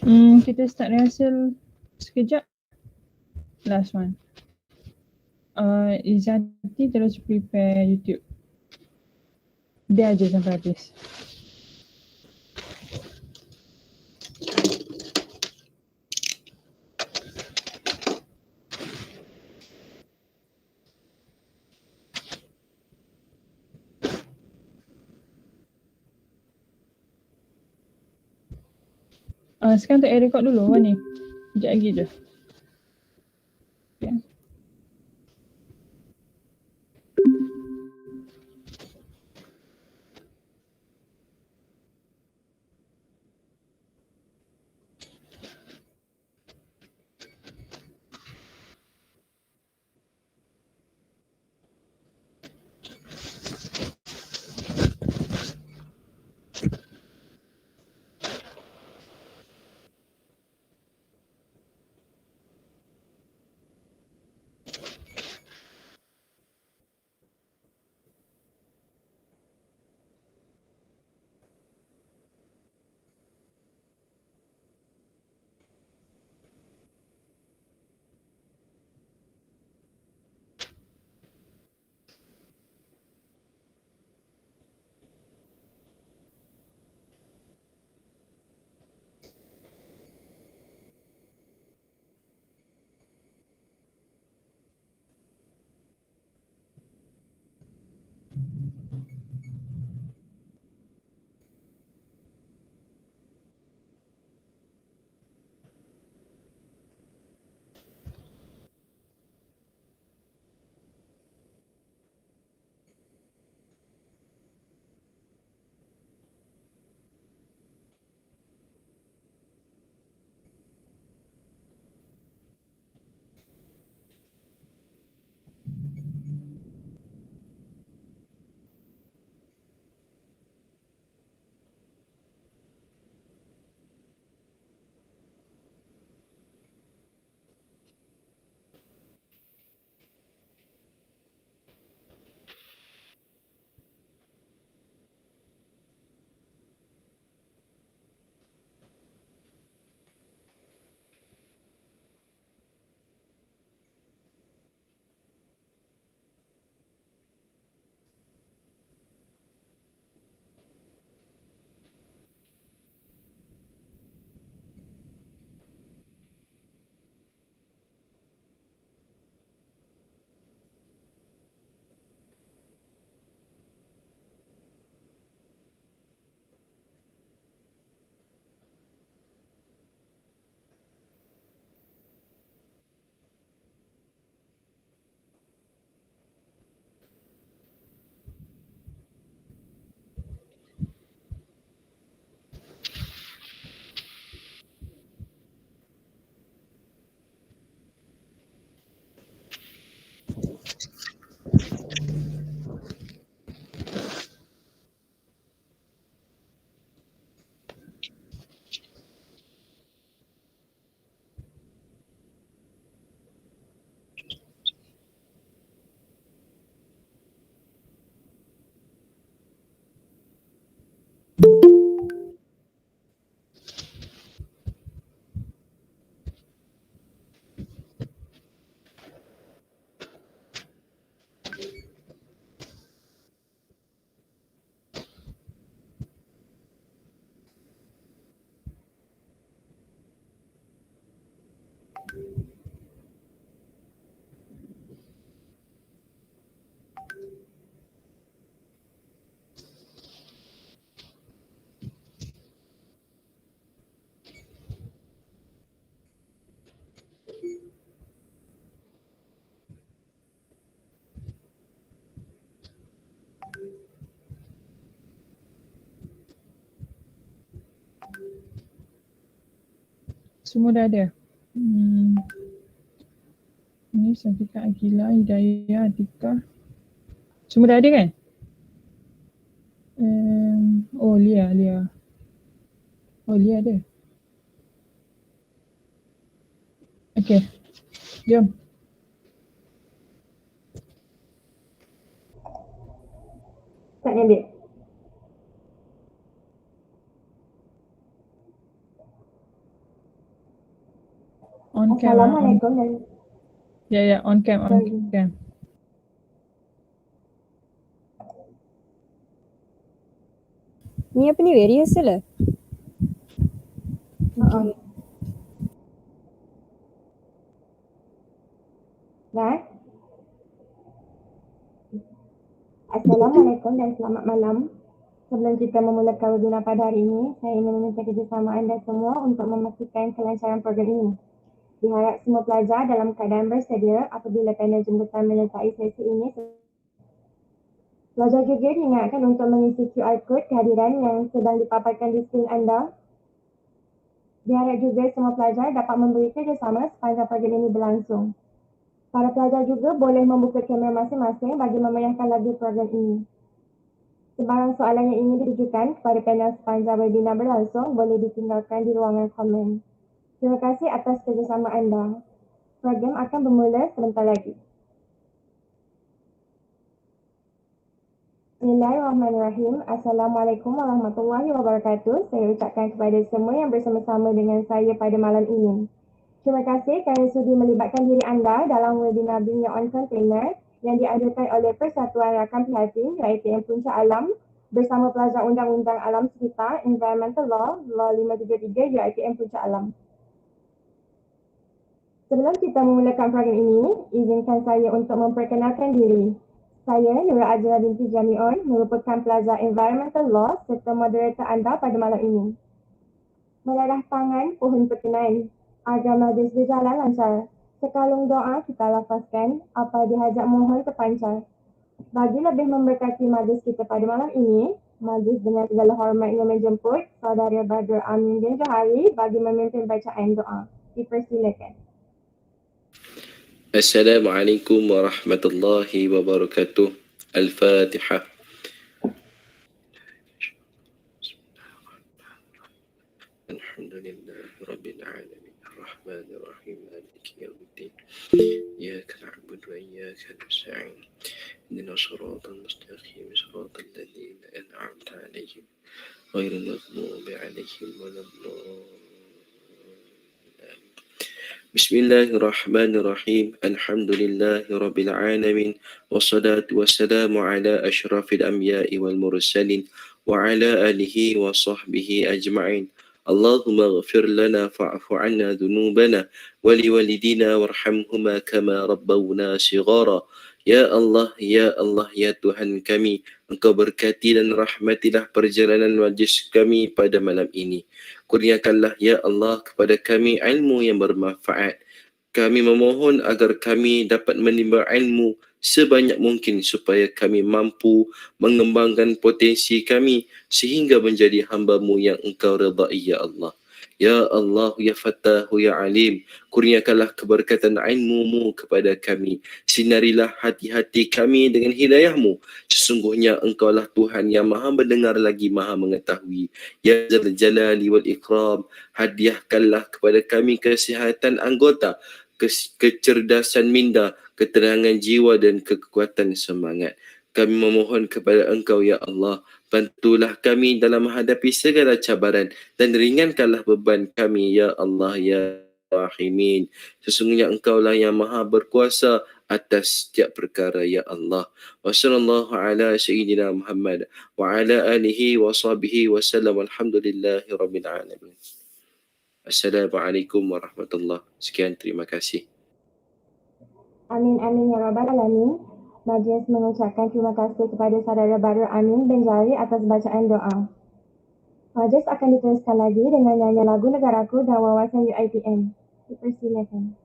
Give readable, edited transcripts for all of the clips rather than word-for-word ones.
Kita start rehearsal sekejap. Last one. Izzati terus prepare YouTube. Biar je sampai habis. Sekarang tu record dulu kan ni. Sekejap lagi je. Okay. Semua dah ada. Ni Syafiqah, Akila, Hidayah, Atika. Semua dah ada kan? Lia. Lia ada. Okay. Jom. Taknya dia. On cam ah. Assalamualaikum dan Ya, on cam. Ni apa ni weh? Rehearsal lah? Okay. Dah? Assalamualaikum dan selamat malam. Sebelum kita memulakan webinar pada hari ini, saya ingin meminta kerjasama anda semua untuk memastikan kelancaran program ini. Diharap semua pelajar dalam keadaan bersedia apabila panel jemputan menyertai sesi ini. Pelajar juga diingatkan untuk mengisi QR code kehadiran yang sedang dipaparkan di skrin anda. Diharap juga semua pelajar dapat memberi kerjasama sepanjang program ini berlangsung. Para pelajar juga boleh membuka kamera masing-masing bagi memeriahkan lagi program ini. Sebarang soalan yang ingin ditujukan kepada panel sepanjang webinar berlangsung boleh ditinggalkan di ruangan komen. Terima kasih atas kerjasama anda. Program akan bermula sebentar lagi. Bismillahirrahmanirrahim. Assalamualaikum warahmatullahi wabarakatuh. Saya ucapkan kepada semua yang bersama-sama dengan saya pada malam ini. Terima kasih kerana sudi melibatkan diri anda dalam webinar Dunia On Container yang diadakan oleh Persatuan Rakan Prihatin UiTM Puncak Alam bersama pelajar Undang-Undang Alam Sekitar Environmental Law 533 UiTM Puncak Alam. Sebelum kita memulakan program ini, izinkan saya untuk memperkenalkan diri. Saya Nurul Azra binti Jami'un merupakan pelajar Environmental Law serta moderator anda pada malam ini. Meladah tangan pohon perkenaan agar majlis berjalan lancar. Sekalung doa kita lafazkan apa dihajat mohon terpancar. Bagi lebih memberkati majlis kita pada malam ini, majlis dengan segala hormatnya menjemput Saudara Badrul Amin bin Johari bagi memimpin bacaan doa. Dipersilakan. Assalamualaikum warahmatullahi wabarakatuh. Al-Fatihah. Alhamdulillahi Rabbil Alamin. Ar-Rahmanir Rahim. Maliki yawmiddin. Iyyaka na'budu wa iyyaka nasta'in. Ihdinas siratal mustaqim. Siratal ladzina an'amta 'alaihim ghairil maghdubi 'alaihim waladdallin. Bismillahirrahmanirrahim. Alhamdulillahi Rabbil Alamin. Wassalatu wassalamu ala ashrafil anbiya'i wal mursalin wa ala alihi wa sahbihi ajma'in. Allahumma ghafir lana fa'fu anna dhunubana wa liwalidina warhamhuma kama rabbawna shighara. Ya Allah, ya Tuhan kami, Engkau berkati dan rahmatilah perjalanan majlis kami pada malam ini. Kurniakanlah ya Allah kepada kami ilmu yang bermanfaat. Kami memohon agar kami dapat menimba ilmu sebanyak mungkin supaya kami mampu mengembangkan potensi kami sehingga menjadi hamba-Mu yang Engkau redai ya Allah. Ya Allah, ya Fattahu, ya Alim, kurniakanlah keberkatan ilmu-Mu kepada kami. Sinarilah hati-hati kami dengan hidayah-Mu. Sesungguhnya Engkaulah Tuhan yang maha mendengar lagi maha mengetahui. Ya Zal Jalali wal Ikram, hadiahkanlah kepada kami kesihatan anggota, kecerdasan minda, keterangan jiwa dan kekuatan semangat. Kami memohon kepada Engkau ya Allah, bantulah kami dalam menghadapi segala cabaran dan ringankanlah beban kami ya Allah ya Rahimin. Sesungguhnya Engkaulah yang maha berkuasa atas setiap perkara ya Allah. Wa sallallahu ala sayyidina Muhammad wa ala alihi wa sahbihi wa sallam. Alhamdulillahi rabbil alamin. Assalamualaikum warahmatullahi. Sekian, terima kasih. Amin amin ya rabbal alamin. Majlis mengucapkan terima kasih kepada Saudara Badrul Amin bin Johari atas bacaan doa. Majlis akan diteruskan lagi dengan nyanyian lagu Negaraku dan Wawasan UiTM. Dipersilakan.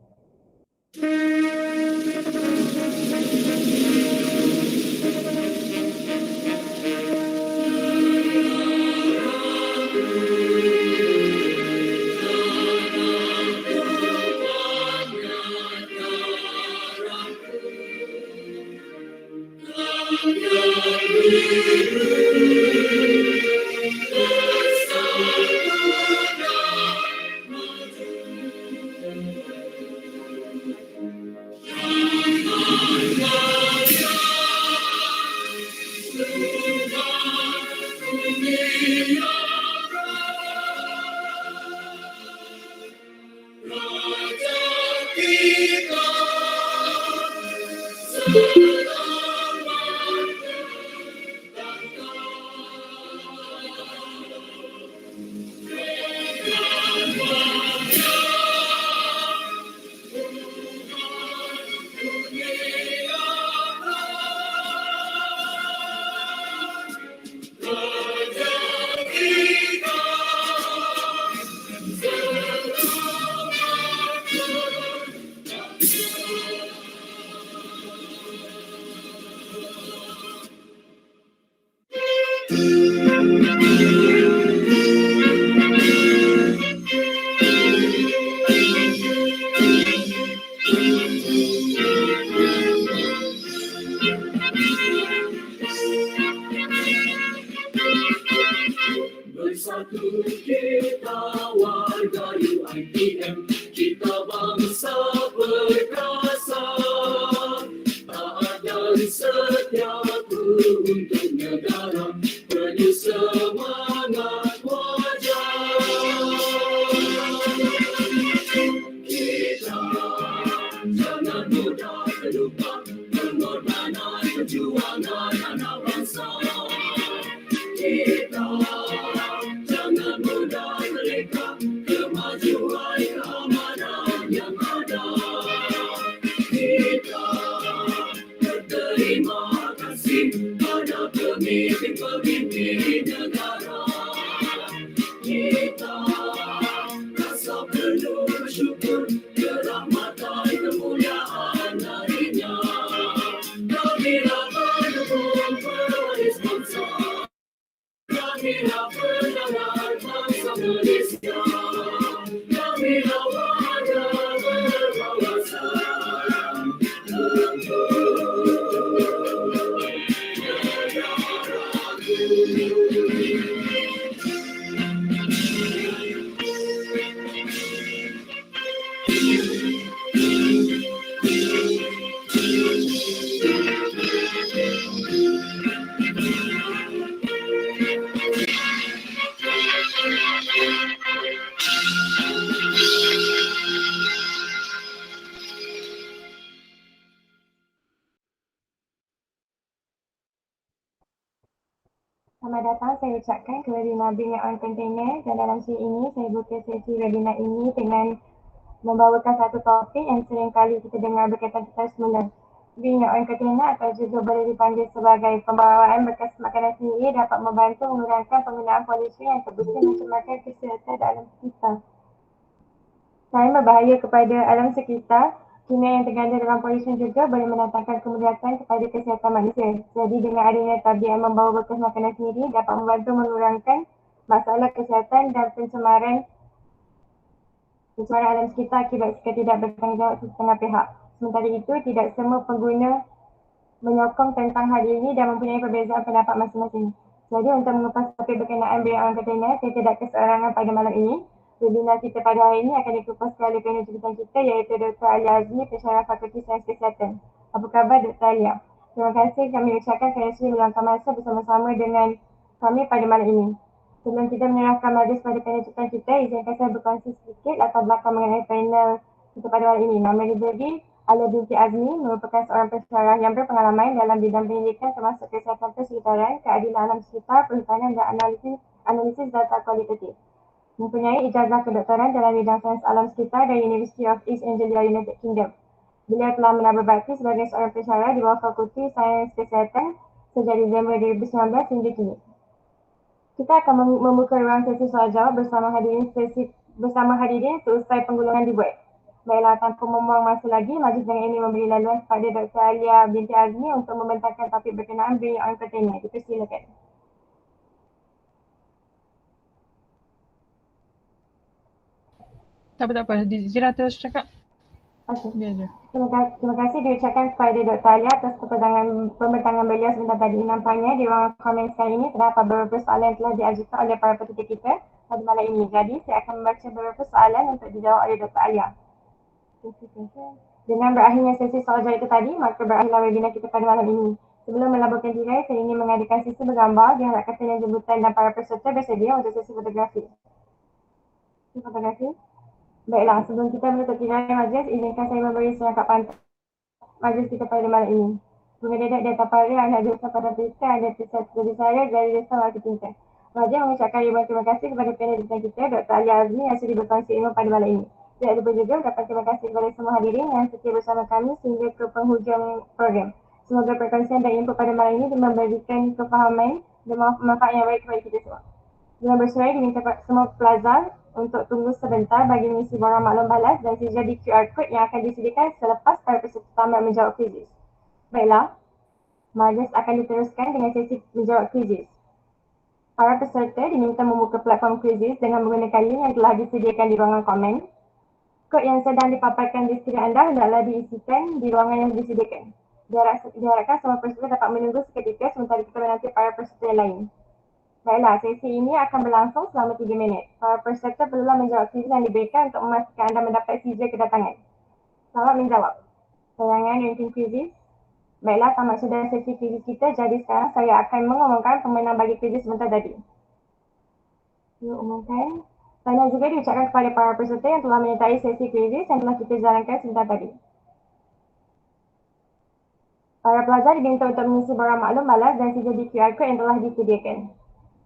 Bersatu kita warga UiTM, kita bangsa perkasa, taat dan setia untuk negara, penuh semangat wajar. Kita jangan mudah terlupa pengorbanan perjuangan anak bangsa. Kita jangan mudah mereka kemajuan keamanan yang ada. Kita berterima kasih pada pemimpin-pemimpin negara. Kita rasa perlu bersyukur kerahmatan kemuliaan darinya. Kamilah pendukung pewaris bangsa. Kamilah pendengar bangsa Malaysia. Kamilah warga berwawasan Selamat datang, saya ucapkan kepada Nabi yang on container, dan dalam siri ini saya buka sesi webinar ini dengan membawakan satu topik yang sering kali kita dengar berkaitan tentang semula. Being on container atau juga boleh dipanggil sebagai pembawaan bekas makanan sendiri dapat membantu mengurangkan penggunaan polusi yang terbukti mencemarkan kesihatan dalam sekitar. Selain berbahaya kepada alam sekitar, kimia yang tergandar dalam polusi juga boleh mendatangkan kemudaratan kepada kesihatan manusia. Jadi dengan adanya tabir yang membawa bekas makanan sendiri dapat membantu mengurangkan masalah kesihatan dan pencemaran alam sekitar akibat tidak bertanggungjawab setengah pihak. Sementara itu, tidak semua pengguna menyokong tentang hal ini dan mempunyai perbezaan pendapat masing-masing. Jadi untuk mengupas topik berkenaan beliau container, saya tidak keseorangan pada malam ini. Webinar kita pada hari ini akan dikupas oleh panel jemputan kita iaitu Dr. Alia Azmi, pensyarah Fakulti Sains Kesihatan. Apa khabar Dr. Alia? Terima kasih kami ucapkan kerana sudi meluangkan masa bersama-sama dengan kami pada malam ini. Sebelum kita menyerahkan majlis pada panel jemputan kita, izinkan saya berkongsi sedikit latar belakang mengenai panel kita pada malam ini. Nama dia Alia Azmi merupakan seorang pensyarah yang berpengalaman dalam bidang pendidikan termasuk kesihatan persekitaran, keadilan alam sekitar, perhutanan dan analisis data kualitatif. Mempunyai ijazah kedoktoran dalam bidang sains alam sekitar dari University of East Anglia, United Kingdom. Beliau telah menambah bakti sebagai seorang pensyarah di bawah Fakulti Sains Kesihatan sejak Disember 2019 hingga kini. Kita akan membuka ruang sesi soal jawab bersama hadirin seusai penggulungan dibuat. Baiklah, tanpa membuang masa lagi, majlis dengan ini memberi laluan kepada Dr. Alia binti Azmi untuk membentangkan topik berkenaan being on container. Dipersilakan. Tak apa. Zira terus cakap. Okey. Biar je. Terima kasih diucapkan kepada Dr. Alia atas pembentangan beliau sebentar tadi. Nampaknya di ruang komen sekarang ini terdapat beberapa soalan yang telah diajukan oleh para peserta kita pada malam ini. Jadi saya akan membaca beberapa soalan untuk dijawab oleh Dr. Alia. Dengan berakhirnya sesi soal jawab itu tadi, maka berakhirlah webinar kita pada malam ini. Sebelum melaburkan tirai, saya ingin mengadakan sesi bergambar. Diharapkan panel jemputan dan para peserta bersedia untuk sesi fotografi. Fotografi. Baiklah, sebelum kita menutup tirai majlis, izinkan saya memberi serangkap pantun majlis kita pada malam ini. Mengedadak data para anak desa pada pesta ada kisah dari saya dari desa waktu tingkat. Majlis mengucapkan ribuan terima kasih kepada panel kita, Dr. Alia Azmi yang sudi berkongsi ilmu pada malam ini. Tidak lupa juga ucapan terima kasih kepada semua hadirin yang setia bersama kami sehingga ke penghujung program. Semoga perkongsian dan input pada malam ini memberikan kefahaman dan manfaat yang baik kepada kita semua. Dengan bersuara diminta semua pelajar untuk tunggu sebentar bagi mengisi borang maklum balas dan sedia di QR code yang akan disediakan selepas para peserta tamat menjawab QUIZIZZ. Baiklah, majlis akan diteruskan dengan sesi menjawab QUIZIZZ. Para peserta diminta membuka platform QUIZIZZ dengan menggunakan link yang telah disediakan di ruangan komen. Kod yang sedang dipaparkan di skrin anda hendaklah diisikan di ruangan yang disediakan. Diharapkan semua peserta dapat menunggu seketika sementara kita menanti para peserta yang lain. Baiklah, sesi ini akan berlangsung selama 3 minit. Para peserta perlulah menjawab kuis yang diberikan untuk memastikan anda mendapat sijil kedatangan. Selamat menjawab. Sayangan ranking QUIZIZZ. Baiklah, tamat sudah sesi QUIZIZZ kita. Jadi sekarang saya akan mengumumkan pemenang bagi QUIZIZZ sebentar tadi. Saya umumkan. Tahniah juga diucapkan kepada para peserta yang telah menyertai sesi QUIZIZZ yang telah kita jalankan sebentar tadi. Para pelajar diminta untuk mengisi borang maklum balas dan sijil di QR code yang telah disediakan.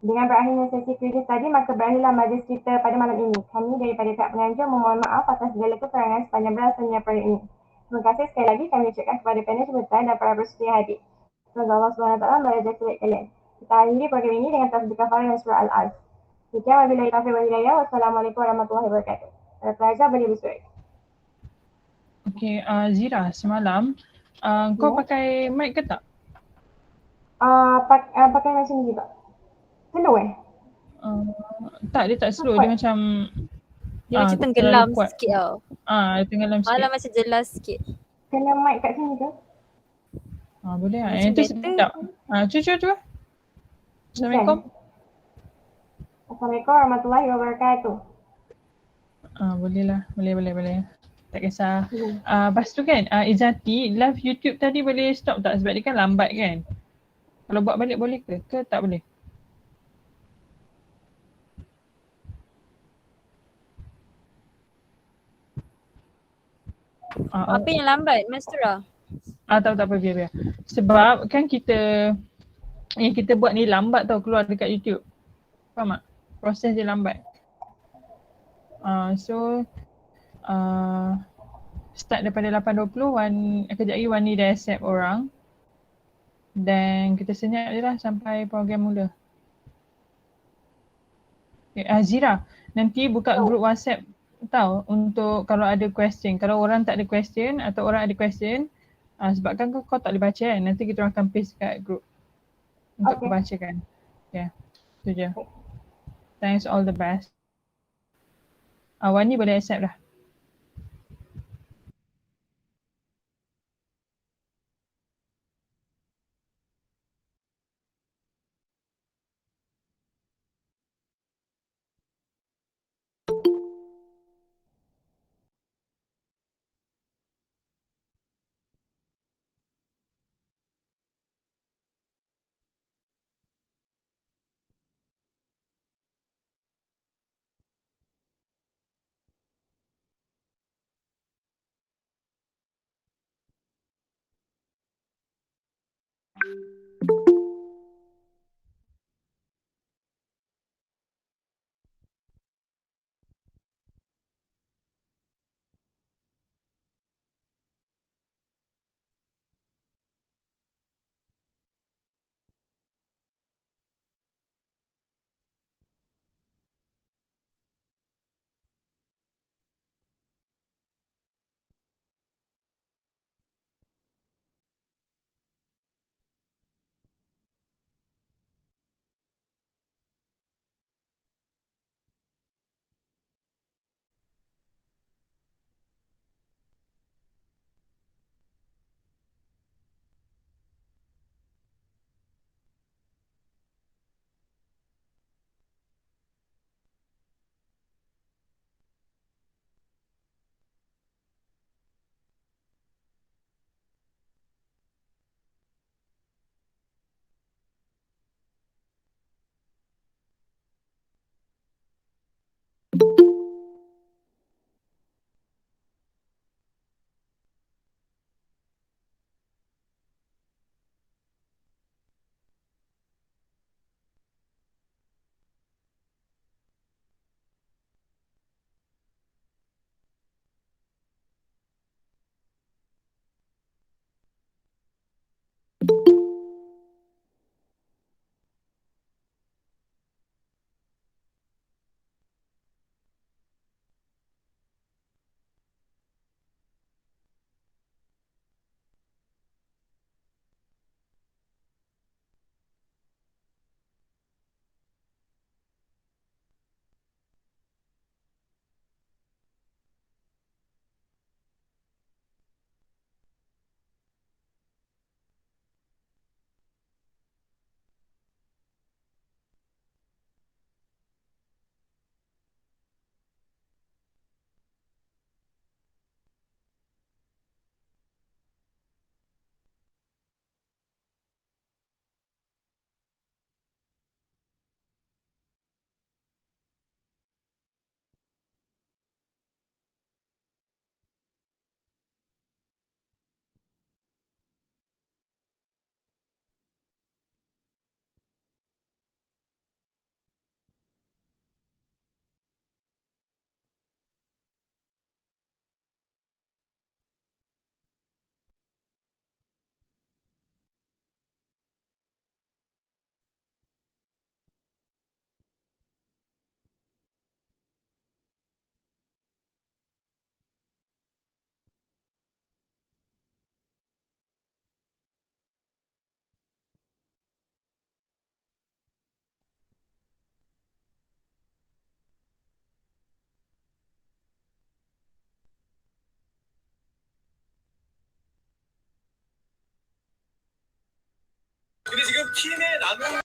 Dengan berakhirnya sesi QUIZIZZ tadi, maka berakhirlah majlis kita pada malam ini. Kami daripada pihak penganjur memohon maaf atas segala kekurangan sepanjang berlangsungnya program ini. Terima kasih sekali lagi kami ucapkan kepada panel jemputan dan para peserta yang hadir. Semoga Allah SWT memberkati kebaikan kalian. Kita akhiri program ini dengan tasbih kafarah dan surah Al-Az. Sekian wabillahi taufiq wal hidayah. Wassalamualaikum warahmatullahi wabarakatuh. Para pelajar boleh bersuara. Okay, Zira, semalam kau pakai mic ke tak? Pakai macam ni juga. Slow Tak, dia tak slow. Dia macam Dia macam terlalu tenggelam kuat. sikit tau. Dia tenggelam sikit. Malah macam jelas sikit. Kena mic kat sini ke? Boleh lah. Macam Itu better. sedap. Cuba. Assalamualaikum. Assalamualaikum warahmatullahi wabarakatuh. Boleh lah. Boleh. Tak kisah. Lepas tu kan, Izzati, live YouTube tadi boleh stop tak? Sebab dia kan lambat kan? Kalau buat balik boleh ke? Ke tak boleh? Apa yang lambat, Mastura? Tak apa, biar. Sebab kan yang kita buat ni lambat tau keluar dekat YouTube. Faham tak? Proses dia lambat. Start daripada 8.20, kejap lagi Wani dah accept orang. Dan kita senyap je lah sampai program mula. Okay, Zira, nanti buka grup WhatsApp tau untuk kalau ada question. Kalau orang tak ada question atau orang ada question, sebabkan kau tak boleh baca kan, nanti kita akan paste kat grup untuk kau bacakan. Okay, tu je. Thanks, all the best. Wani boleh accept dah. 근데 지금 팀의 나눔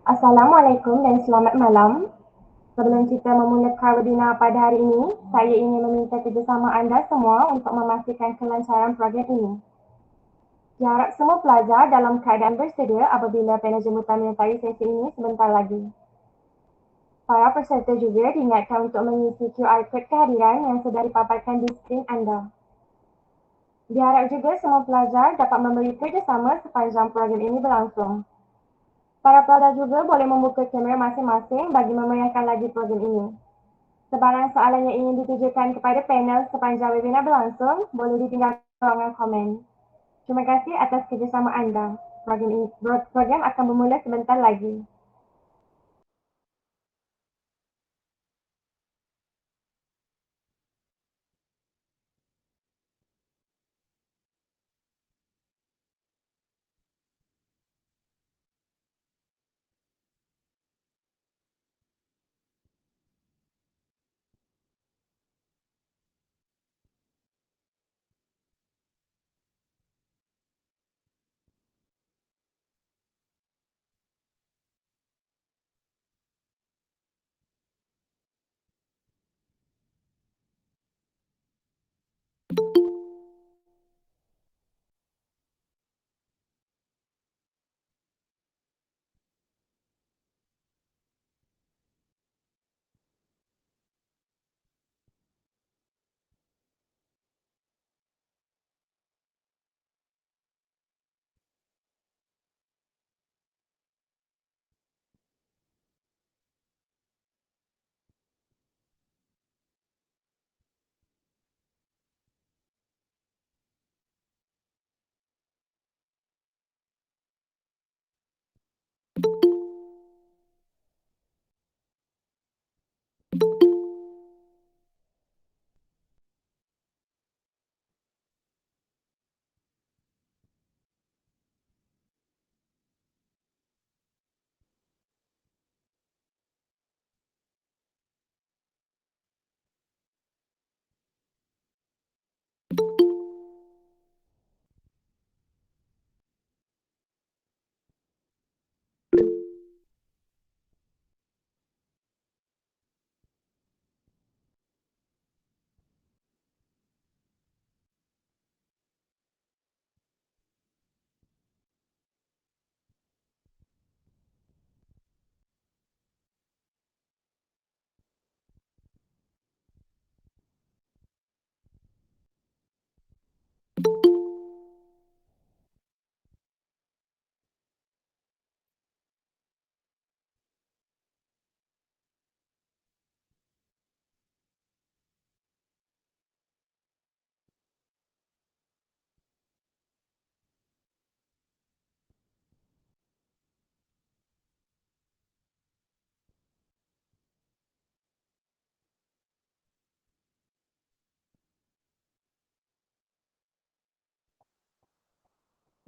Assalamualaikum dan selamat malam. Sebelum kita memulakan webinar pada hari ini, saya ingin meminta kerjasama anda semua untuk memastikan kelancaran program ini. Diharap semua pelajar dalam keadaan bersedia apabila panel jemputan menyertai sesi ini sebentar lagi. Para peserta juga diingatkan untuk mengisi QR code kehadiran yang sudah dipaparkan di skrin anda. Diharap juga semua pelajar dapat memberi kerjasama sepanjang program ini berlangsung. Para pelajar juga boleh membuka kamera masing-masing bagi memeriahkan lagi program ini. Sebarang soalan yang ingin ditujukan kepada panel sepanjang webinar berlangsung, boleh ditinggalkan ruangan komen. Terima kasih atas kerjasama anda. Program akan bermula sebentar lagi.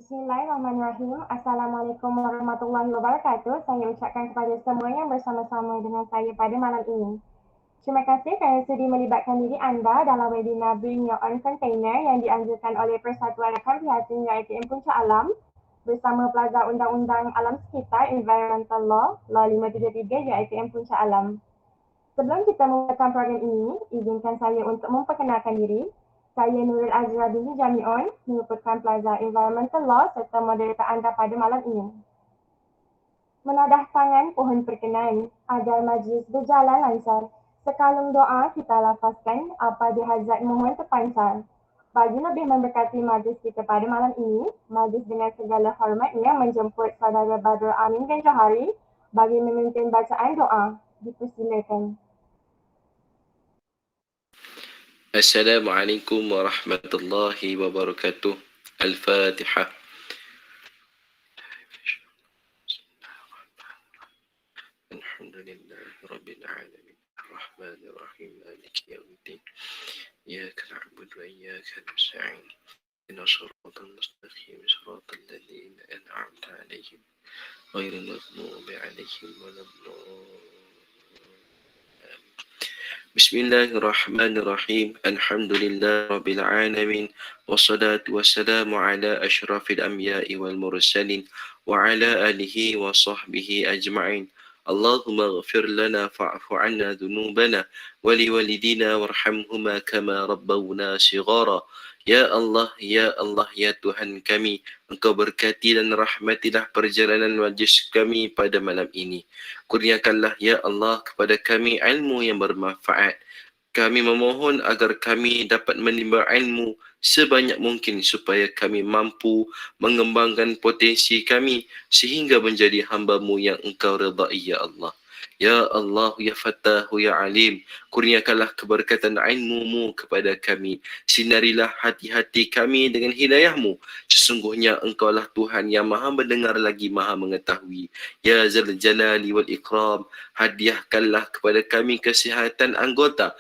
Bismillahirrahmanirrahim. Assalamualaikum warahmatullahi wabarakatuh. Saya ucapkan kepada semua yang bersama-sama dengan saya pada malam ini. Terima kasih kerana sudi melibatkan diri anda dalam webinar Bring Your Own Container yang dianjurkan oleh Persatuan Rakan Prihatin UiTM Puncak Alam bersama Plaza Undang-Undang Alam Sekitar Environmental Law 533 UiTM Puncak Alam. Sebelum kita memulakan program ini, izinkan saya untuk memperkenalkan diri. Saya Nurul Azra binti Jami'on, merupakan Plaza Environmental Law serta moderator anda pada malam ini. Menadah tangan pohon perkenan agar majlis berjalan lancar. Sekalung doa kita lafazkan apa dihazat mohon terpancar. Bagi lebih memberkati majlis kita pada malam ini, majlis dengan segala hormatnya menjemput saudara Badrul Amin bin Johari bagi memimpin bacaan doa. Dipersilakan. Assalamualaikum warahmatullahi wabarakatuh. Al-Fatihah. Alhamdulillahi Rabbil Alamin. Ar-Rahmanir-Rahim. Maliki yawmiddin. Iyyaka na'budu wa iyyaka nasta'in. Ihdinas siratal mustaqim. Siratal ladzina an'amta 'alaihim ghairil maghdubi 'alaihim waladdallin. Bismillahirrahmanirrahim. Alhamdulillah Rabbil Alamin. Wassalatu wassalamu ala ashrafil anbiya'i wal mursalin wa ala alihi wa sahbihi ajma'in. Allahumma ghafir lana fa'fu anna dhunubana wa liwalidina warhamhuma kama rabbawna shighara. Ya Allah, ya Tuhan kami, Engkau berkati dan rahmatilah perjalanan majlis kami pada malam ini. Kurniakanlah ya Allah kepada kami ilmu yang bermanfaat. Kami memohon agar kami dapat menimba ilmu sebanyak mungkin supaya kami mampu mengembangkan potensi kami sehingga menjadi hamba-Mu yang Engkau redai ya Allah. Ya Allah, ya Fattahu, ya Alim, kurniakanlah keberkatan ilmu-Mu kepada kami. Sinarilah hati-hati kami dengan hidayah-Mu. Sesungguhnya Engkaulah Tuhan yang maha mendengar lagi maha mengetahui. Ya Zal Jalali wal Ikram, hadiahkanlah kepada kami kesihatan anggota,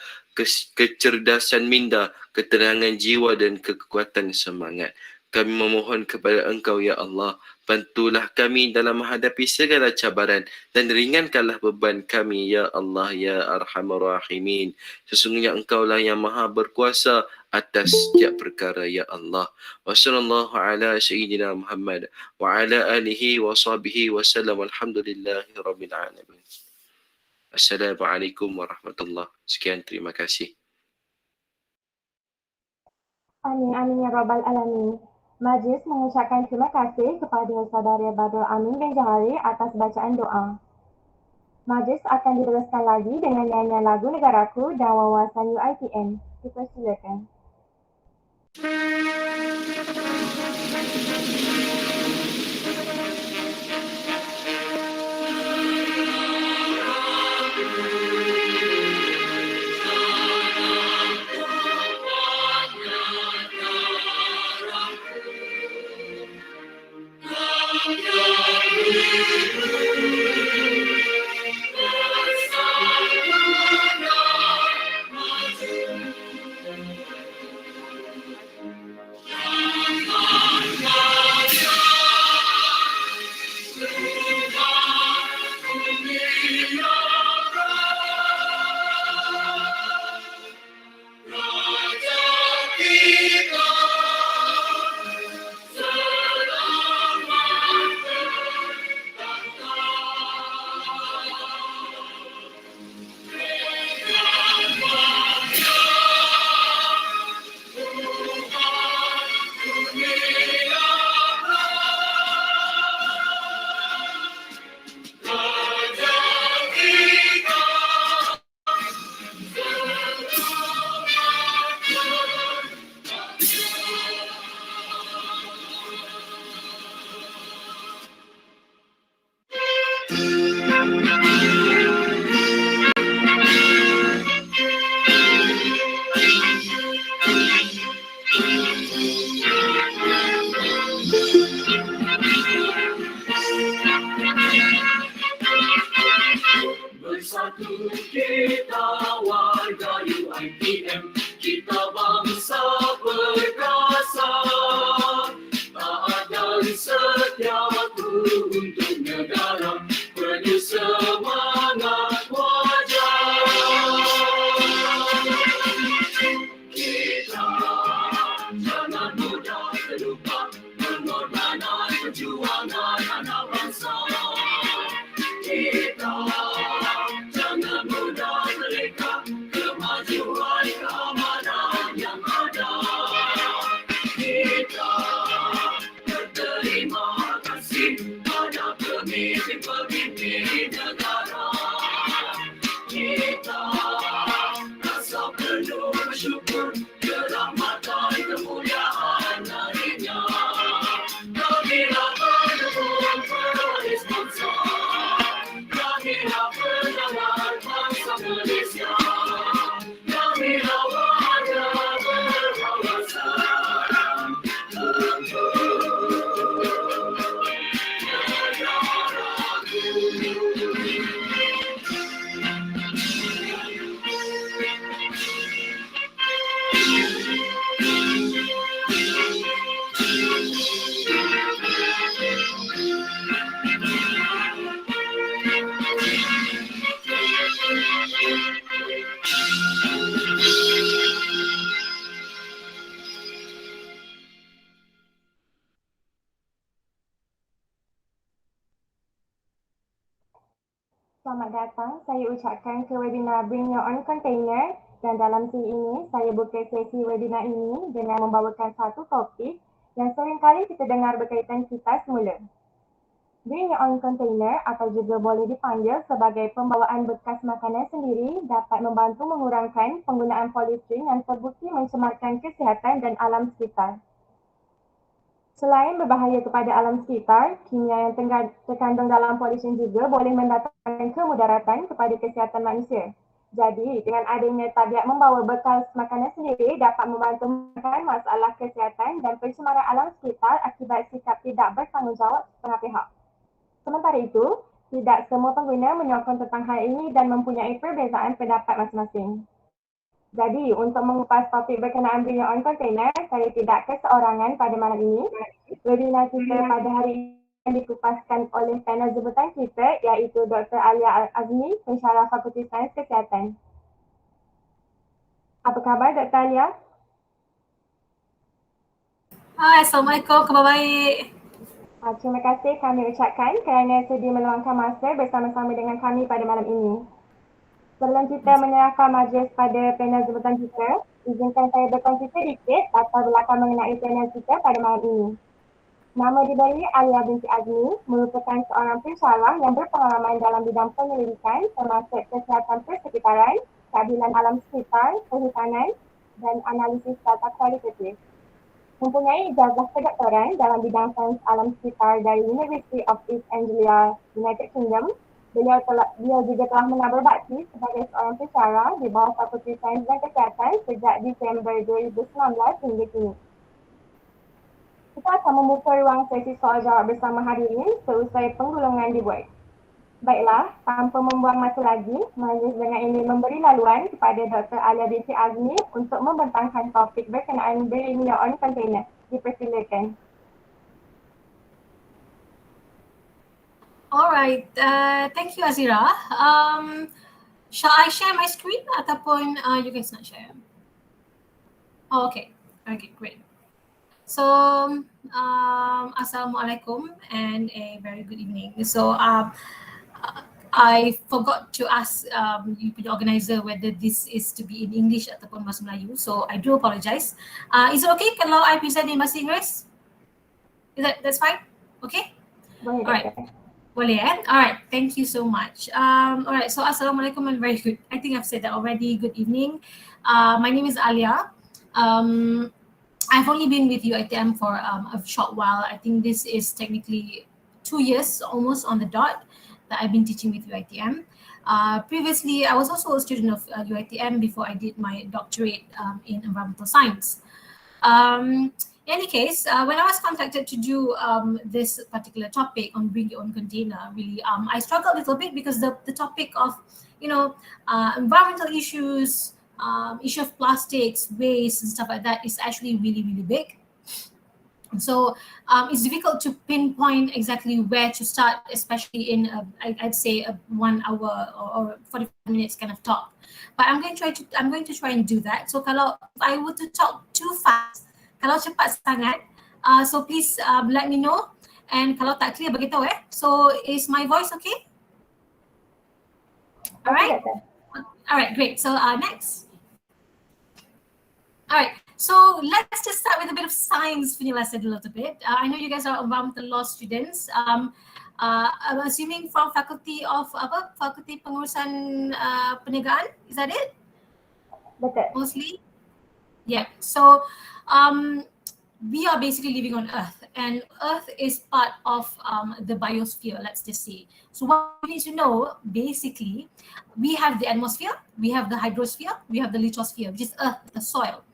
kecerdasan minda, ketenangan jiwa dan kekuatan semangat. Kami memohon kepada Engkau ya Allah, bantulah kami dalam menghadapi segala cabaran dan ringankanlah beban kami ya Allah ya Arhamar Rahimin. Sesungguhnya Engkaulah yang maha berkuasa atas setiap perkara ya Allah. Wa sallallahu ala sayyidina Muhammad wa ala alihi wa sahbihi wa sallam. Alhamdulillahi rabbil alamin. Assalamualaikum warahmatullahi. Sekian, terima kasih. Amin, amin ya rabbal alamin. Majlis mengucapkan terima kasih kepada saudara Badrul Amin bin Jahari atas bacaan doa. Majlis akan diteruskan lagi dengan nyanyian lagu Negaraku dan wawasan UiTM. Dipersilakan. Bersatu kita warga UiTM, kita bangsa perkasa, taat dan setiaku untuk negara, penuh semangat wajar. Kita jangan mudah terlupa pengorbanan perjuangan anak bangsa. Kita jangan mudah terleka kemajuan keamanan yang ada. Kita berterima kasih pada pemimpin-pemimpin negara. Kita rasa penuh bersyukur kerahmatan kemuliaan harinya. Kami akan dukung pewaris bangsa. Kamilah pendengar bangsa Malaysia. Kamilah warga berwawasan untuk Selamat datang, saya ucapkan ke webinar Bring Your Own Container dan dalam siri ini saya buka sesi webinar ini dengan membawakan satu topik yang seringkali kita dengar berkaitan kita semula. Bring Your Own Container atau juga boleh dipanggil sebagai pembawaan bekas makanan sendiri dapat membantu mengurangkan penggunaan polisrin yang terbukti mencemarkan kesihatan dan alam sekitar. Selain berbahaya kepada alam sekitar, kimia yang terkandung dalam polisrin juga boleh mendatangkan kemudaratan kepada kesihatan manusia. Jadi, dengan adanya tabiat membawa bekal makanan sendiri dapat membantu menekan masalah kesihatan dan pencemaran alam sekitar akibat sikap tidak bertanggungjawab setengah pihak. Sementara itu, tidak semua pengguna menyokong tentang hal ini dan mempunyai perbezaan pendapat masing-masing. Jadi, untuk mengupas topik berkenaan Bring Your Own Container, saya tidak keseorangan pada malam ini. Webinar kita pada hari ini dikupaskan oleh panel jemputan kita iaitu Dr. Alia Azmi, pensyarah Fakulti Sains Kesihatan. Apa khabar Dr. Alia? Hai, Assalamualaikum, khabar baik. Terima kasih kami ucapkan kerana sedia meluangkan masa bersama-sama dengan kami pada malam ini. Sebelum kita menyerahkan majlis pada panel jemputan kita, Izinkan saya berkongsi sedikit latar belakang mengenai panel kita pada malam ini. Nama diberi Alia binti Azmi, merupakan seorang pensyarah yang berpengalaman dalam bidang penyelidikan termasuk kesihatan persekitaran, keadilan alam sekitar, perhutanan dan analisis data kualitatif. Mempunyai ijazah kedoktoran dalam bidang sains alam sekitar dari University of East Anglia, United Kingdom. Beliau juga telah menabur bakti sebagai seorang pensyarah di bawah Fakulti Sains dan Kesihatan sejak Disember 2019 hingga kini. Kita akan membuka ruang sesi soal jawab bersama hadirin seusai penggulungan dibuat. Baiklah, tanpa membuang masa lagi, majlis dengan ini memberi laluan kepada Dr. Alia binti Azmi untuk membentangkan topik berkenaan belinya on container. Dipersilakan. Alright, thank you Azira. Shall I share my screen ataupun you guys not share? Oh, okay, great. So, Assalamualaikum and a very good evening. So, I forgot to ask the organizer whether this is to be in English ataupun Bahasa Melayu. So, I do apologize. Is it okay kalau I present in Bahasa Inggeris? That's fine? Okay? Alright. Boleh eh? Alright, thank you so much. Alright, so Assalamualaikum and very good. I think I've said that already. Good evening. My name is Alia. I've only been with UiTM for a short while. I think this is technically 2 years almost on the dot that I've been teaching with UiTM. Previously, I was also a student of UiTM before I did my doctorate in environmental science. In any case, when I was contacted to do this particular topic on bring your own container, really, I struggled a little bit because the topic of, environmental issues, issue of plastics, waste and stuff like that is actually really, really big. So it's difficult to pinpoint exactly where to start, especially in I'd say a 1 hour or 45 minutes kind of talk. But I'm going to try and do that. So kalau if I were to talk too fast, kalau cepat sangat, so please let me know. And kalau tak clear, beritahu eh. So is my voice okay? Alright. Alright, great. So next. Alright. So let's just start with a bit of science, vanilla said a little bit. I know you guys are environmental law students. I'm assuming from Faculty Pengurusan Perniagaan, is that it? Betul. Mostly? Yeah. So we are basically living on Earth, and Earth is part of the biosphere, let's just say. So what we need to know, basically, we have the atmosphere, we have the hydrosphere, we have the lithosphere, which is Earth, the soil.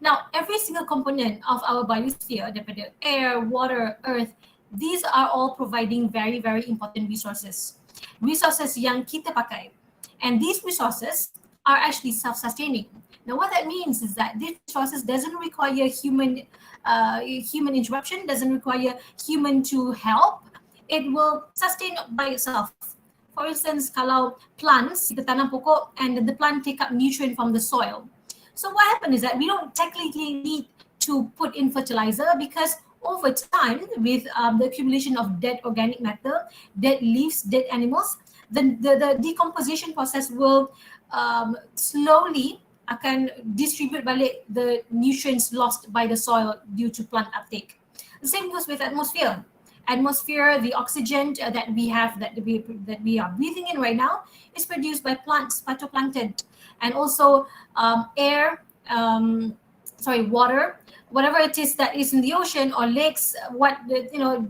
Now, every single component of our biosphere, the air, water, earth, these are all providing very, very important resources. Resources yang kita pakai. And these resources are actually self-sustaining. Now, what that means is that these resources doesn't require human interruption, doesn't require human to help. It will sustain by itself. For instance, kalau plants, kita tanam pokok and the plant take up nutrient from the soil. So what happened is that we don't technically need to put in fertilizer because over time, with the accumulation of dead organic matter, dead leaves, dead animals, the decomposition process will slowly akan distribute balik the nutrients lost by the soil due to plant uptake. The same goes with atmosphere. Atmosphere, the oxygen that we have, that we are breathing in right now, is produced by plants, phytoplankton, and also air, water, whatever it is that is in the ocean or lakes,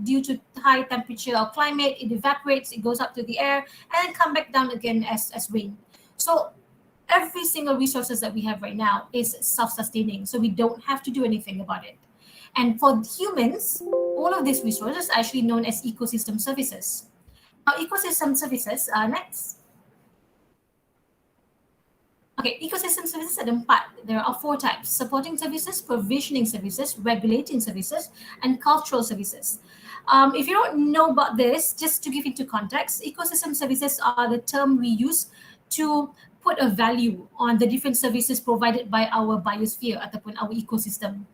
due to high temperature or climate, it evaporates, it goes up to the air, and then come back down again as rain. So every single resources that we have right now is self-sustaining, so we don't have to do anything about it. And for humans, all of these resources are actually known as ecosystem services. Now, ecosystem services, next. Okay, ecosystem services ada 4. There are 4 types: supporting services, provisioning services, regulating services, and cultural services. If you don't know about this, just to give it to context, ecosystem services are the term we use to put a value on the different services provided by our biosphere ataupun our ecosystem.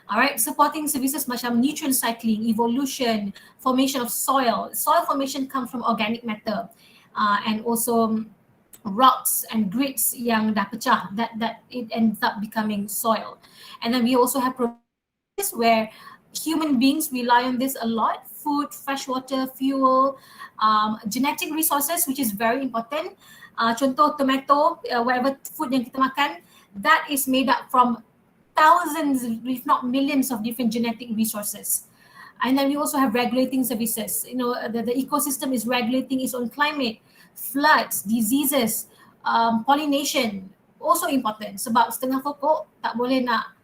Alright, supporting services macam nutrient cycling, evolution, formation of soil. Soil formation comes from organic matter, and also rocks and grits yang dah pecah, that it ends up becoming soil. And then we also have where human beings rely on this a lot: food, fresh water, fuel, genetic resources, which is very important. Contoh tomato, whatever food yang kita makan, that is made up from thousands, if not millions, of different genetic resources. And then we also have regulating services. You know, the ecosystem is regulating its own climate, floods, diseases, pollination. Also important sebab setengah pokok tak boleh nak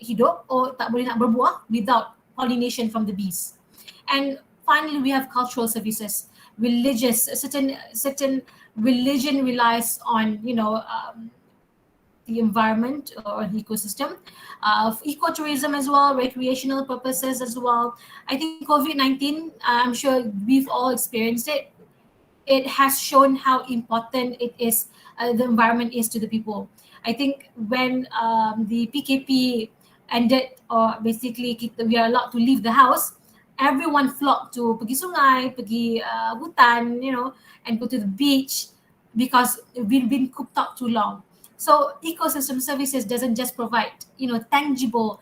hidup or tak boleh nak berbuah without pollination from the bees. And finally, we have cultural services, religious. Certain religion relies on, you know, the environment or the ecosystem, ecotourism as well, recreational purposes as well. I think COVID-19, I'm sure we've all experienced it. It has shown how important it is, the environment is to the people. I think when the PKP ended, or basically we are allowed to leave the house, everyone flocked to pergi sungai, pergi hutan, you know, and go to the beach because we've been cooped up too long. So ecosystem services doesn't just provide, you know, tangible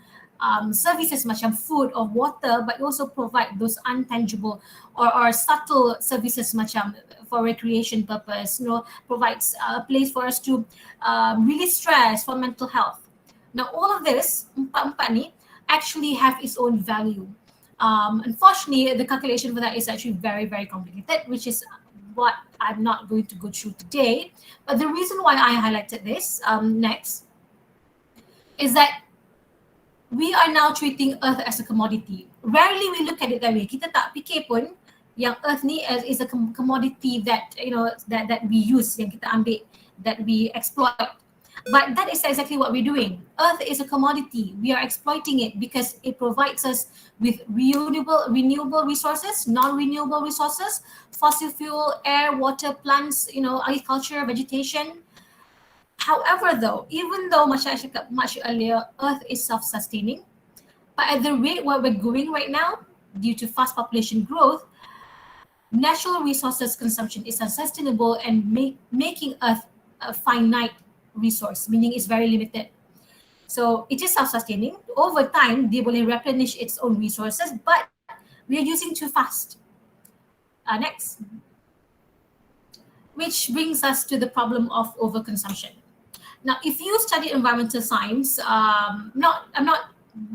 services macam food or water, but also provide those untangible or subtle services macam for recreation purpose, you know, provides a place for us to release stress, for mental health. Now all of this, empat-empat ni, actually have its own value. Unfortunately, the calculation for that is actually very, very complicated, which is what I'm not going to go through today. But the reason why I highlighted this next is that we are now treating Earth as a commodity. Rarely we look at it that way. Kita tak fikir pun yang Earth ni is a commodity that, you know, that we use, yang kita ambil, that we exploit. But that is exactly what we're doing. Earth is a commodity. We are exploiting it because it provides us with renewable resources, non-renewable resources, fossil fuel, air, water, plants, you know, agriculture, vegetation. However, though, even though much earlier, Earth is self-sustaining, but at the rate where we're going right now, due to fast population growth, natural resources consumption is unsustainable and making Earth a finite resource, meaning it's very limited. So it is self-sustaining. Over time, they will replenish its own resources, but we are using too fast. Next. Which brings us to the problem of overconsumption. Now, if you study environmental science, I'm not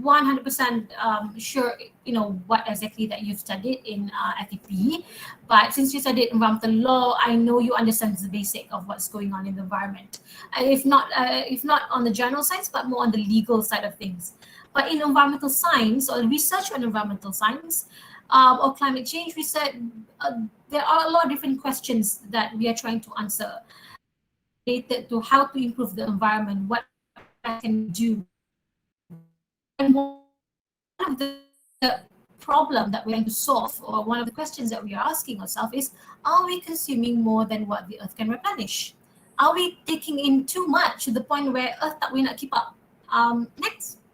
100% sure, you know, what exactly that you've studied in FEP, but since you studied environmental law, I know you understand the basic of what's going on in the environment. If not on the general science, but more on the legal side of things. But in environmental science or research on environmental science or climate change research, there are a lot of different questions that we are trying to answer related to how to improve the environment, what can we do. And one of the problem that we're trying to solve, or one of the questions that we are asking ourselves is, are we consuming more than what the Earth can replenish? Are we taking in too much to the point where Earth tak boleh nak keep up? Next.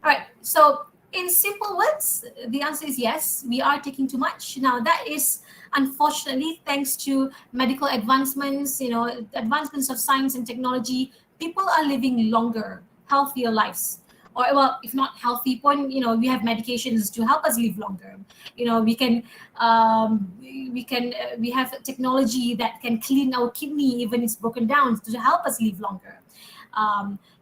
All right, so in simple words, the answer is yes, we are taking too much. Now that is unfortunately thanks to medical advancements, you know, advancements of science and technology, people are living longer, healthier lives. Or well, if not healthy pun, you know, we have medications to help us live longer. You know, we have technology that can clean our kidney even it's broken down to help us live longer.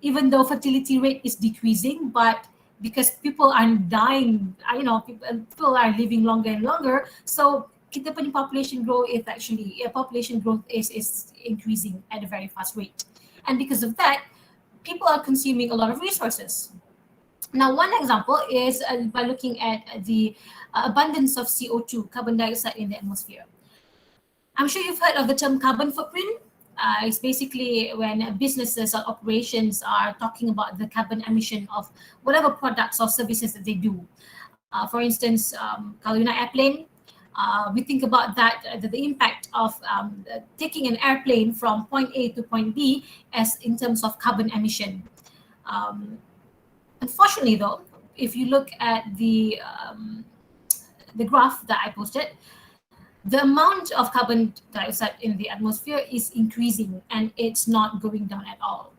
Even though fertility rate is decreasing, but because people are dying, you know, people are living longer and longer, so kita punya population growth is actually is increasing at a very fast rate, and because of that, people are consuming a lot of resources. Now, one example is by looking at the abundance of CO2, carbon dioxide in the atmosphere. I'm sure you've heard of the term carbon footprint. It's basically when businesses or operations are talking about the carbon emission of whatever products or services that they do. For instance, kalau you naik airplane, we think about that, the impact of taking an airplane from point A to point B as in terms of carbon emission. Unfortunately though, if you look at the graph that I posted, the amount of carbon dioxide in the atmosphere is increasing and it's not going down at all.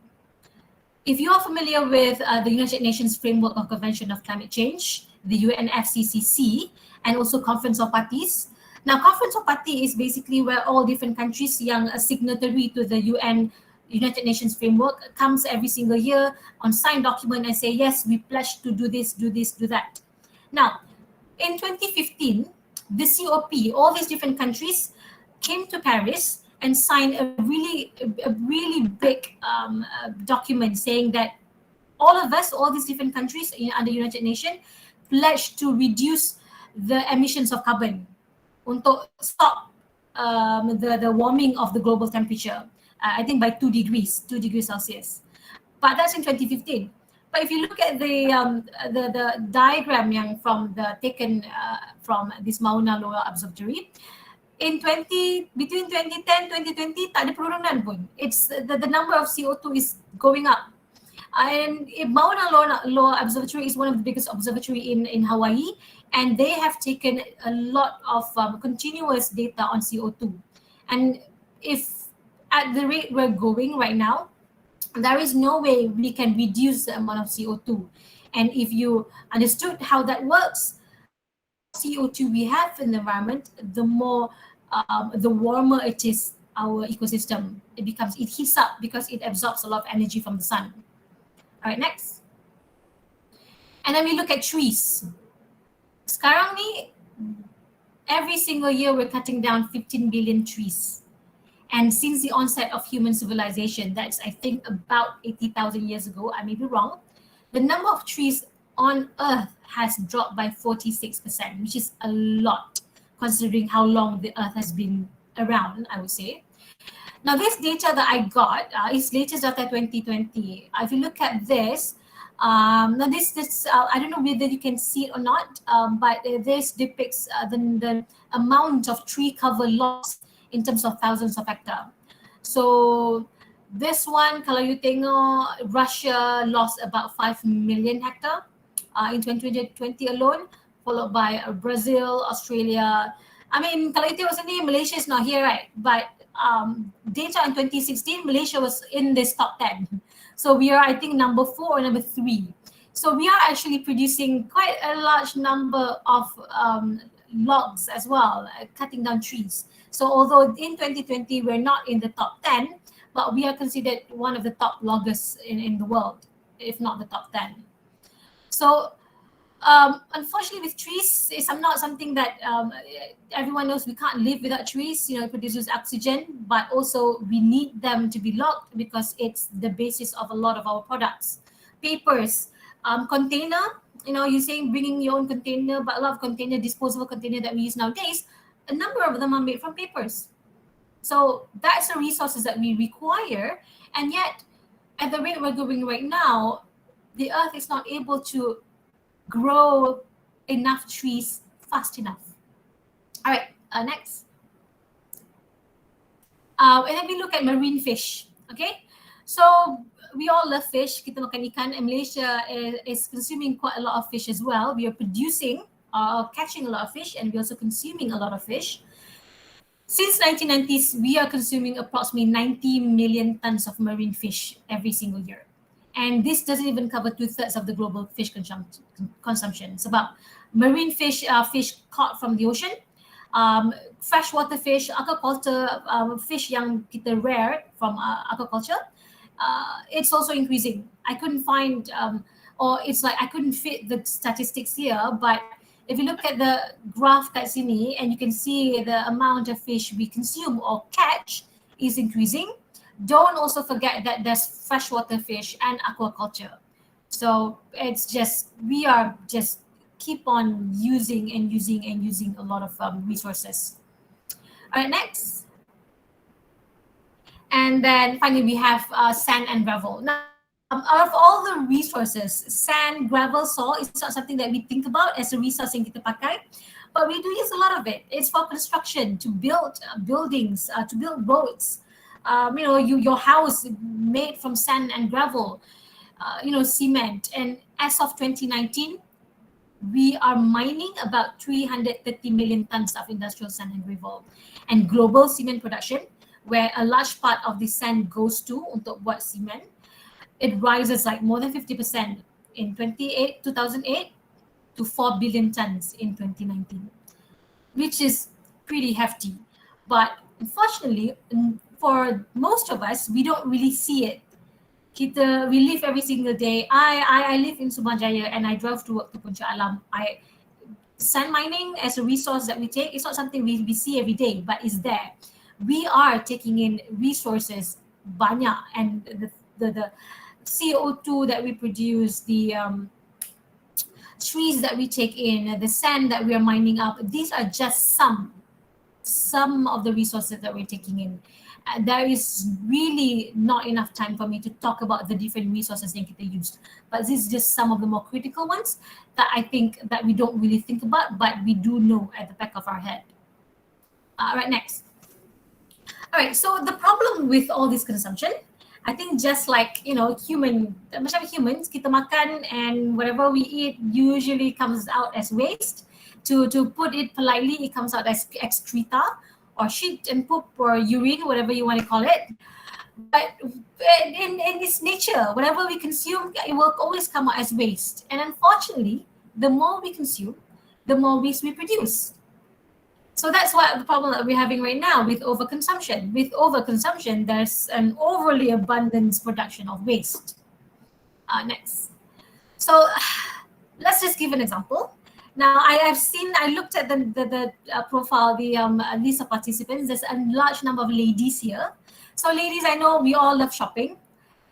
If you are familiar with the United Nations Framework of Convention of Climate Change, the UNFCCC, and also Conference of Parties. Now, Conference of Parties is basically where all different countries yang signatory to the United Nations Framework comes every single year on signed document and say, yes, we pledge to do this, do that. Now, in 2015, the COP, all these different countries came to Paris and signed a really big document saying that all of us, all these different countries under United Nations, pledge to reduce the emissions of carbon untuk stop the warming of the global temperature. I think by 2 degrees Celsius. But that's in 2015. But if you look at the diagram yang taken from this Mauna Loa Observatory, between 2010 2020 tak ada penurunan pun. It's the number of CO2 is going up. And Mauna Loa Observatory is one of the biggest observatory in Hawaii, and they have taken a lot of continuous data on CO2. And if at the rate we're going right now, there is no way we can reduce the amount of CO2. And if you understood how that works, CO2 we have in the environment, the more, the warmer it is our ecosystem. It heats up because it absorbs a lot of energy from the sun. All right, next. And then we look at trees. Sekarang ni, every single year we're cutting down 15 billion trees. And since the onset of human civilization, that's I think about 80,000 years ago, I may be wrong, the number of trees on Earth has dropped by 46%, which is a lot considering how long the Earth has been around, I would say. Now this data that I got is latest data 2020. If you look at this, now this I don't know whether you can see it or not, but this depicts the amount of tree cover loss in terms of thousands of hectares. So this one, kalau you tengok, Russia lost about 5 million hectares in 2020 alone, followed by Brazil, Australia. I mean, kalau you tengok sini, Malaysia is not here, right? But data in 2016, Malaysia was in this top 10. So we are, I think, number 4 or number 3. So we are actually producing quite a large number of logs as well, cutting down trees. So although in 2020 we're not in the top 10, but we are considered one of the top loggers in the world, if not the top 10. So unfortunately with trees, it's not something that everyone knows. We can't live without trees. You know, it produces oxygen, but also we need them to be logged because it's the basis of a lot of our products. Papers, container, you know, you're saying bringing your own container, but a lot of container, disposable container that we use nowadays, a number of them are made from papers. So that's the resources that we require, and yet at the rate we're going right now, the Earth is not able to grow enough trees fast enough. All right, next. And then we look at marine fish, okay? So we all love fish, kita makan ikan, and Malaysia is consuming quite a lot of fish as well. We are producing, catching a lot of fish, and we're also consuming a lot of fish. Since 1990s, we are consuming approximately 90 million tons of marine fish every single year. And this doesn't even cover 2/3 of the global fish consumption. It's about marine fish, fish caught from the ocean, freshwater fish, aquaculture, fish yang kita rare from aquaculture. It's also increasing. I couldn't find, or it's like I couldn't fit the statistics here, but if you look at the graph kat sini, and you can see the amount of fish we consume or catch is increasing. Don't also forget that there's freshwater fish and aquaculture. So it's just, we are just keep on using and using and using a lot of resources. All right, next. And then finally we have sand and gravel. Now, out of all the resources, sand, gravel, soil is not something that we think about as a resource yang kita pakai, but we do use a lot of it. It's for construction, to build buildings, to build roads. You know, your house made from sand and gravel, you know, cement. And as of 2019, we are mining about 330 million tons of industrial sand and gravel. And global cement production, where a large part of the sand goes to untuk buat cement, it rises like more than 50% in 2008 to 4 billion tons in 2019, which is pretty hefty. But unfortunately, for most of us, we don't really see it. We live every single day. I live in Sumanjaya and I drove to work to Puncak Alam. Sand mining as a resource that we take, it's not something we see every day, but it's there. We are taking in resources banyak, and the CO2 that we produce, the trees that we take in, the sand that we are mining up, these are just some of the resources that we're taking in. There is really not enough time for me to talk about the different resources yang kita use, but this is just some of the more critical ones that I think that we don't really think about, but we do know at the back of our head. Right, next. All right, so the problem with all this consumption, I think just like, macam humans, kita makan and whatever we eat usually comes out as waste. To put it politely, it comes out as excreta, or shit and poop, or urine, whatever you want to call it. But in its nature, whatever we consume, it will always come out as waste. And unfortunately, the more we consume, the more waste we produce. So that's what the problem that we're having right now with overconsumption. With overconsumption, there's an overly abundant production of waste. Next. So let's just give an example. Now, I looked at the profile, the list of participants. There's a large number of ladies here. So ladies, I know we all love shopping.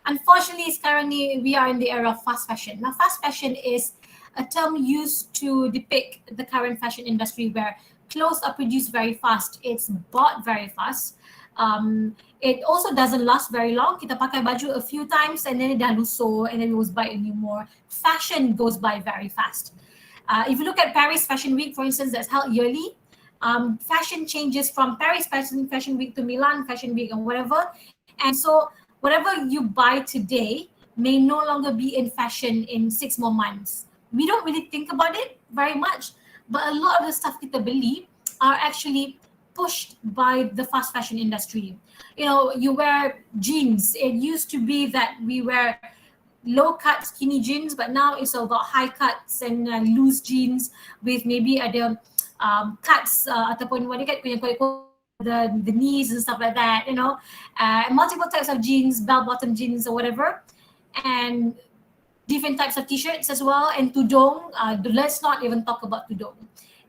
Unfortunately, currently we are in the era of fast fashion. Now, fast fashion is a term used to depict the current fashion industry where clothes are produced very fast. It's bought very fast. It also doesn't last very long. Kita pakai baju a few times and then it dah lusuh and then it was buy anymore. Fashion goes by very fast. If you look at Paris Fashion Week, for instance, that's held yearly. Fashion changes from Paris Fashion Week to Milan Fashion Week and whatever. And so whatever you buy today may no longer be in fashion in 6 more months. We don't really think about it very much, but a lot of the stuff kita beli are actually pushed by the fast fashion industry. You wear jeans. It used to be that we wear low cut skinny jeans, but now it's about high cuts and loose jeans with maybe ada cuts ataupun what do you get, the knees and stuff like that, multiple types of jeans, bell bottom jeans or whatever, and different types of t-shirts as well, and tudung. Let's not even talk about tudung.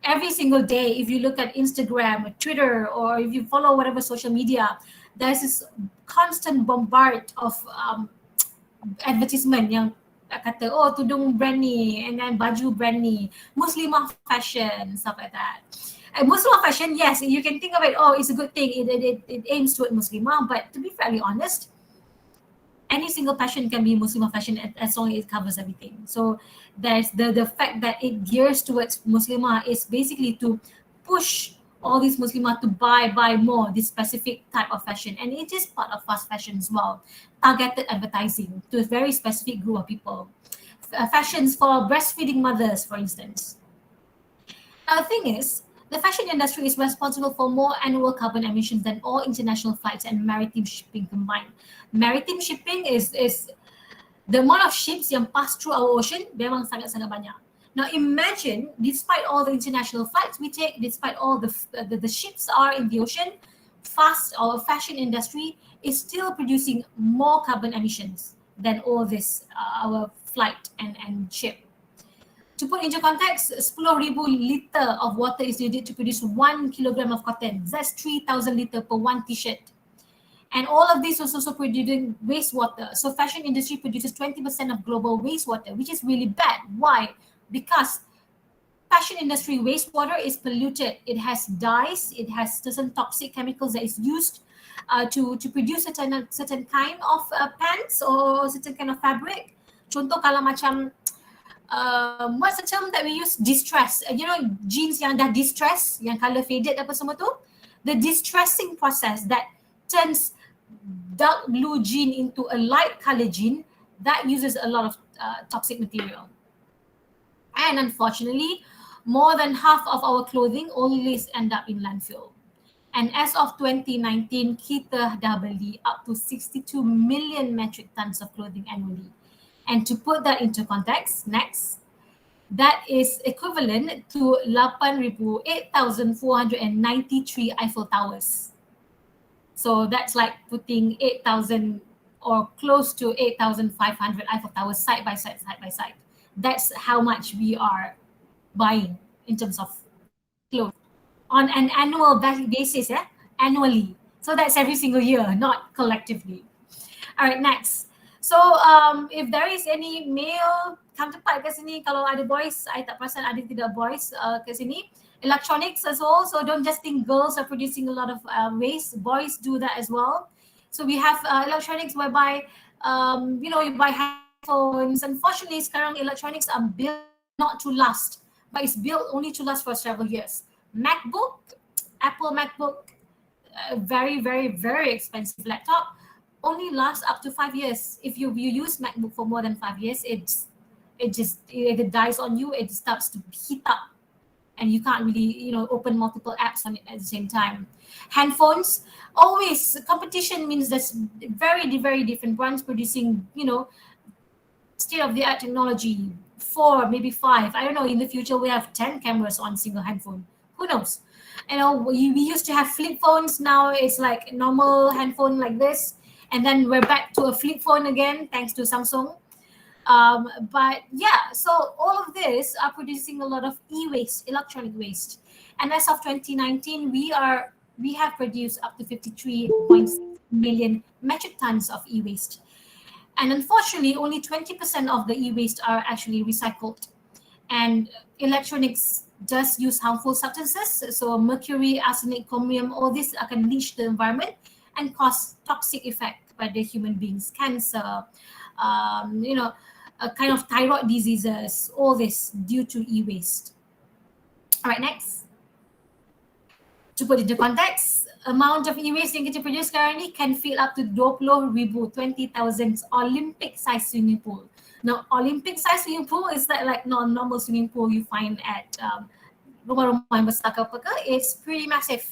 Every single day, if you look at Instagram or Twitter, or if you follow whatever social media, there's this constant bombard of advertisement yang kata, oh, tudung brand ni, and then baju brand ni, Muslimah fashion, stuff like that. And Muslimah fashion, yes, you can think of it, oh, it's a good thing, it aims toward Muslimah, but to be fairly honest, any single fashion can be Muslimah fashion as long as it covers everything. So there's the fact that it gears towards Muslimah is basically to push all these Muslimah to buy more this specific type of fashion, and it is part of fast fashion as well. Targeted advertising to a very specific group of people. Fashions for breastfeeding mothers, for instance. Now the thing is, the fashion industry is responsible for more annual carbon emissions than all international flights and maritime shipping combined. Maritime shipping is the amount of ships yang pass through our ocean memang sangat-sangat banyak. Now imagine, despite all the international flights we take, despite all the ships are in the ocean, fashion industry is still producing more carbon emissions than all this our flight and ship. To put into context, 10,000 liter of water is needed to produce 1 kilogram of cotton. That's 3,000 liter per one t-shirt. And all of this is also producing wastewater. So fashion industry produces 20% of global wastewater, which is really bad. Why? Because fashion industry wastewater is polluted. It has dyes, it has certain toxic chemicals that is used to produce certain kind of pants or certain kind of fabric. Contoh kalau macam what's the term that we use? Distress. Jeans yang dah distress, yang color faded apa semua tu. The distressing process that turns dark blue jean into a light color jean, that uses a lot of toxic material. And unfortunately, more than half of our clothing always end up in landfill. And as of 2019, kita dah beli up to 62 million metric tons of clothing annually. And to put that into context, next, that is equivalent to 8,493 Eiffel Towers. So that's like putting 8,000 or close to 8,500 Eiffel Towers side by side, side by side. That's how much we are buying in terms of clothes on an annual basis, yeah, annually. So that's every single year, not collectively. All right, next. So if there is any male counterpart kat sini, kalau ada boys, I tak perasan ada tidak boys kat sini. Electronics as well, so don't just think girls are producing a lot of waste, boys do that as well. So we have electronics whereby you buy headphones. Unfortunately, sekarang electronics are built not to last, but it's built only to last for several years. Apple MacBook, very, very, very expensive laptop, only lasts up to 5 years. If you use MacBook for more than 5 years, it dies on you. It starts to heat up, and you can't really open multiple apps on it at the same time. Handphones, always competition means there's very, very different brands producing state-of-the-art technology. 4, maybe 5. I don't know. In the future, we have 10 cameras on single handphone. Who knows? We used to have flip phones. Now it's like normal handphone like this, and then we're back to a flip phone again, thanks to Samsung. But yeah, so all of this are producing a lot of e-waste, electronic waste. And as of 2019, we have produced up to 53.6 million metric tons of e-waste. And unfortunately, only 20% of the e-waste are actually recycled. And electronics does use harmful substances. So mercury, arsenic, chromium, all this can leach the environment and cause toxic effect by the human beings, cancer, a kind of thyroid diseases, all this due to e-waste. All right, next. To put into context, amount of e-waste yang kita produce sekarang ni can fill up to 20,000 Olympic size swimming pool. Now, Olympic size swimming pool is like normal swimming pool you find at rumah-rumah yang besar ke apa ke. It's pretty massive,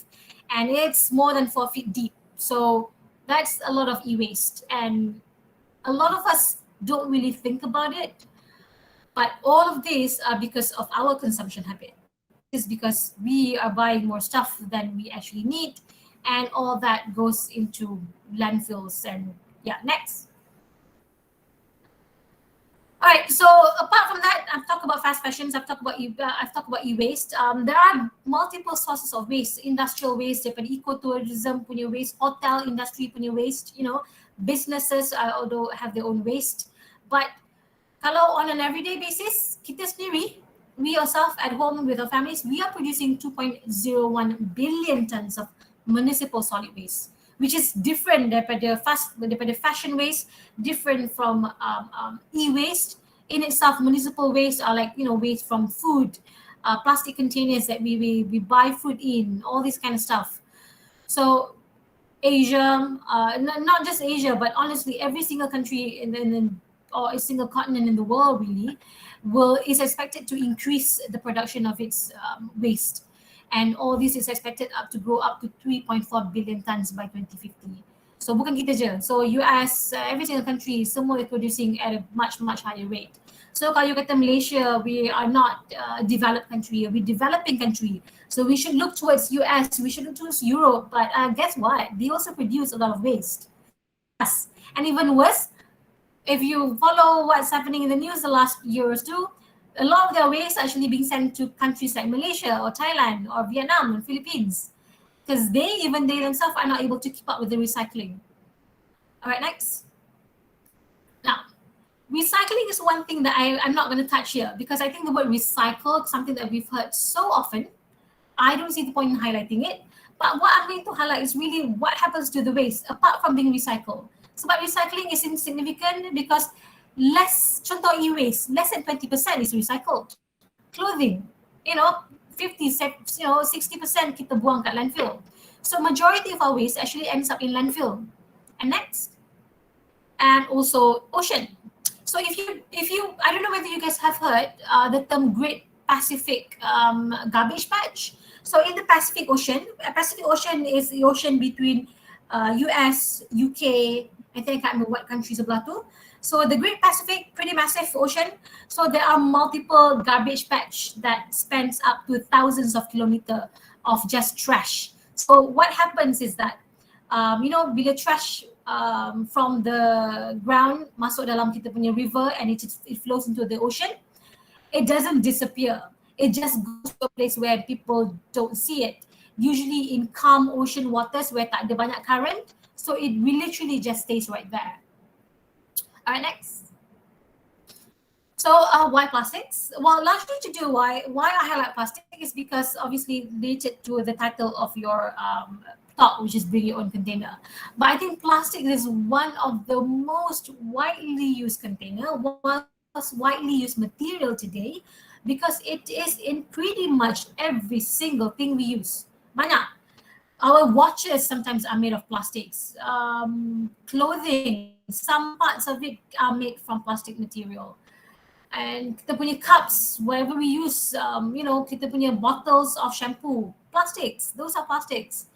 and it's more than 4 feet deep. So that's a lot of e-waste, and a lot of us don't really think about it. But all of these are because of our consumption habit. Is because we are buying more stuff than we actually need, and all that goes into landfills. And yeah, next. All right, so apart from that, I've talked about fast fashions, I've talked about e-waste. There are multiple sources of waste: industrial waste, ecotourism punya waste, hotel industry punya waste, businesses although have their own waste. But kalau on an everyday basis, kita sendiri, we ourselves at home with our families, we are producing 2.01 billion tons of municipal solid waste, which is different daripada fashion waste, different from e-waste. In itself, municipal waste are like waste from food, plastic containers that we buy food in, all this kind of stuff. So Asia, not just Asia, but honestly, every single country or a single continent in the world really is expected to increase the production of its waste, and all this is expected to grow up to 3.4 billion tons by 2050. So bukan kita je. So US, every single country, semua is producing at a much higher rate. So kalau you kata Malaysia, we are not a developed country, we're developing country. So we should look towards US, we should look towards Europe. But guess what? They also produce a lot of waste. Yes. And even worse, if you follow what's happening in the news the last year or two, a lot of their waste actually being sent to countries like Malaysia or Thailand or Vietnam and Philippines, because they themselves are not able to keep up with the recycling. All right, next. Now, recycling is one thing that I'm not going to touch here, because I think the word recycle is something that we've heard so often. I don't see the point in highlighting it. But what I'm going to highlight is really what happens to the waste apart from being recycled. So, but recycling is insignificant because contoh e-waste, less than 20% is recycled. Clothing, 50, 60% kita buang kat landfill. So majority of our waste actually ends up in landfill. And next, and also ocean. So if you I don't know whether you guys have heard the term Great Pacific garbage patch. So in the Pacific Ocean, Pacific Ocean is the ocean between US, UK, I think I can't remember what countries sebelah tu. So the Great Pacific, pretty massive ocean. So there are multiple garbage patch that spans up to thousands of kilometers of just trash. So what happens is that you know, bila trash from the ground masuk dalam kita punya river and it flows into the ocean, it doesn't disappear. It just goes to a place where people don't see it. Usually in calm ocean waters where tak ada banyak current, so it literally just stays right there. Alright, next. So why plastics? Well, largely to do why I highlight plastic is because obviously related to the title of your talk, which is bring your own container. But I think plastic is one of the most widely used container, most widely used material today, because it is in pretty much every single thing we use. Banyak. Our watches sometimes are made of plastics. Clothing, some parts of it are made from plastic material. And kita punya cups, wherever we use, you know, kita punya bottles of shampoo, plastics, those are plastics.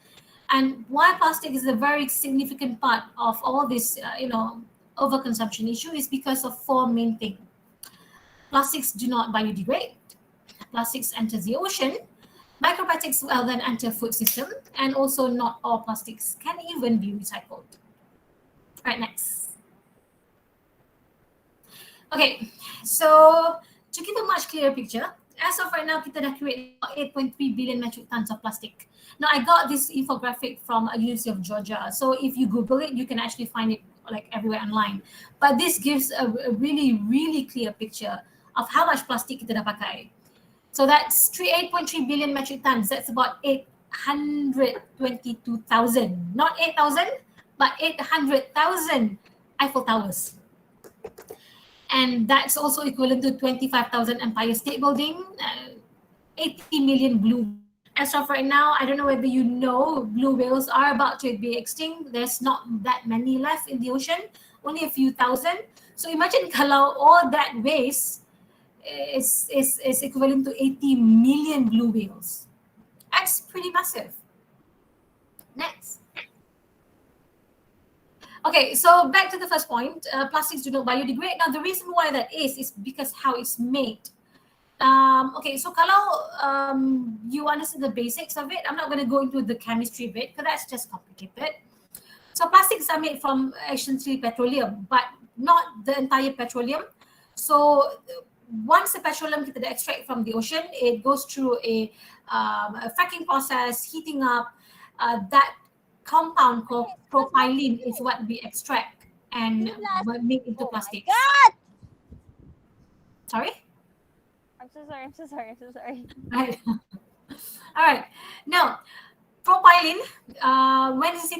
And why plastic is a very significant part of all this, you know, overconsumption issue is because of four main things. Plastics do not biodegrade. Plastics enters the ocean. Microplastics will then enter food system, and also not all plastics can even be recycled. Right, next. Okay, so to give a much clearer picture, as of right now, kita dah create 8.3 billion metric tons of plastic. Now, I got this infographic from University of Georgia. So if you Google it, you can actually find it like everywhere online. But this gives a really, really clear picture of how much plastic kita dah pakai. So that's 8.3 billion metric tons. That's about 822,000, not 8,000, but 800,000 Eiffel Towers. And that's also equivalent to 25,000 Empire State Building, 80 million blue. As of right now, I don't know whether you know, blue whales are about to be extinct. There's not that many left in the ocean, only a few thousand. So imagine kalau all that waste is equivalent to 80 million blue whales. That's pretty massive. Next. Okay, so back to the first point, plastics do not biodegrade. Now, the reason why that is because how it's made. Okay, so kalau you understand the basics of it, I'm not going to go into the chemistry of it because that's just complicated. So plastics are made from essentially petroleum, but not the entire petroleum. So once the petroleum kita extract from the ocean, it goes through a fracking process, heating up. That compound called propylene is what we extract and make into plastics. Sorry? I'm so sorry. Right. All right. Now, propylene, when it's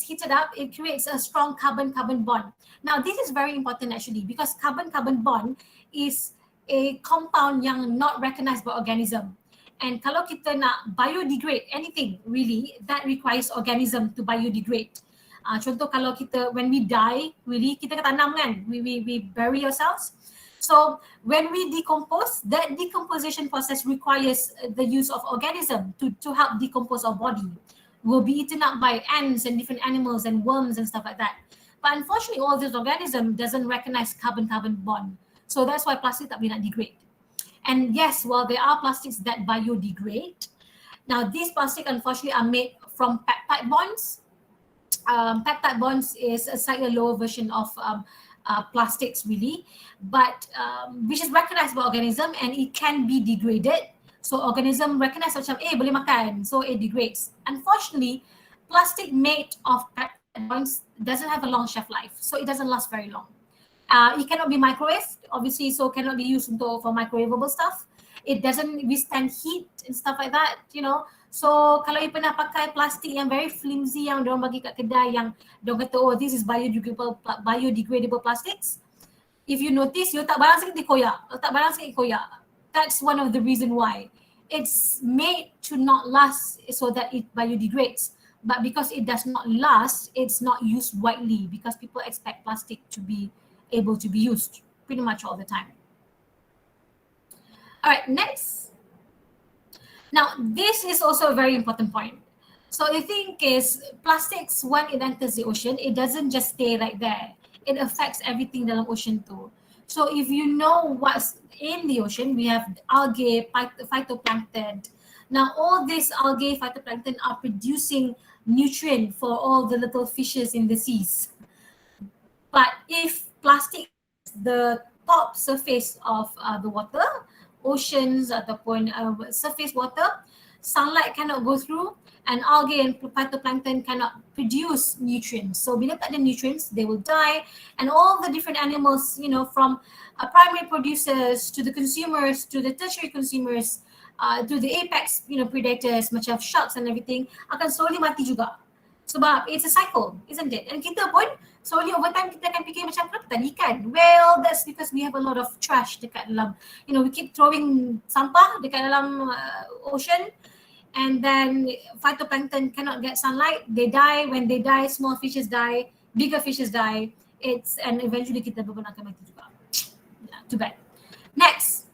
heated up, it creates a strong carbon-carbon bond. Now, this is very important actually because carbon-carbon bond is a compound yang not recognized by organism. And kalau kita nak biodegrade anything really, that requires organism to biodegrade. Contoh kalau kita, when we die, really kita tanam kan, we bury ourselves. So when we decompose, that decomposition process requires the use of organism to help decompose our body. We'll be eaten up by ants and different animals and worms and stuff like that. But unfortunately, all this organism doesn't recognize carbon-carbon bond. So that's why plastic tak boleh nak degrade. And yes, while there are plastics that biodegrade, now these plastics unfortunately are made from peptide bonds. Peptide bonds is a slightly lower version of plastics really, but which is recognized by organism and it can be degraded. So organism recognize macam boleh makan, so it degrades. Unfortunately, plastic made of peptide bonds doesn't have a long shelf life, so it doesn't last very long. It cannot be microwaved, obviously, so cannot be used for microwavable stuff. It doesn't withstand heat and stuff like that, you know. So kalau you pernah pakai plastik yang very flimsy yang diorang bagi kat kedai yang diorang kata, oh this is biodegradable plastics. If you notice, you tak barang sikit koyak. That's one of the reason why. It's made to not last so that it biodegrades. But because it does not last, it's not used widely because people expect plastic to be able to be used pretty much all the time. All right, next. Now, this is also a very important point. So the thing is, plastics, when it enters the ocean, it doesn't just stay right there. It affects everything dalam ocean too. So if you know what's in the ocean, we have algae, phytoplankton. Now all these algae, phytoplankton are producing nutrient for all the little fishes in the seas. But if plastic the top surface of the water, oceans ataupun surface water, sunlight cannot go through, and algae and phytoplankton cannot produce nutrients. So bila tak ada nutrients, they will die, and all the different animals, you know, from primary producers to the consumers to the tertiary consumers to the apex, you know, predators macam sharks and everything akan slowly mati juga. Sebab it's a cycle, isn't it? And kita pun slowly over time kita akan fikir macam kenapa tak ada ikan? Well, that's because we have a lot of trash dekat dalam, you know, we keep throwing sampah dekat dalam ocean, and then phytoplankton cannot get sunlight, they die. When they die, small fishes die, bigger fishes die. And eventually kita pun akan mati juga. Too bad. Next.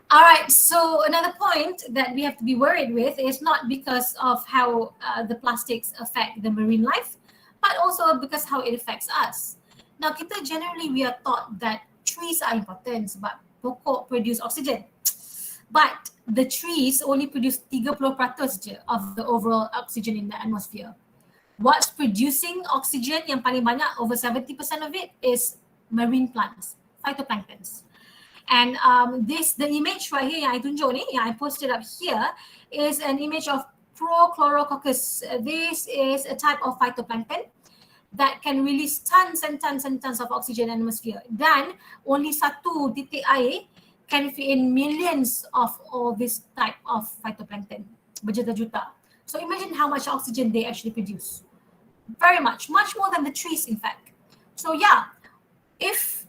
All right, so another point that we have to be worried with is not because of how the plastics affect the marine life, but also because how it affects us. Now, kita generally we are taught that trees are important sebab pokok produce oxygen. But the trees only produce 30% je of the overall oxygen in the atmosphere. What's producing oxygen yang paling banyak, over 70% of it, is marine plants, phytoplanktons. And the image right here yang I tunjuk ni, yang I posted up here, is an image of Prochlorococcus. This is a type of phytoplankton that can release tons and tons and tons of oxygen in the atmosphere. Dan only satu titik air can fit in millions of all this type of phytoplankton, berjuta-juta. So imagine how much oxygen they actually produce. Very much more than the trees in fact. So yeah, if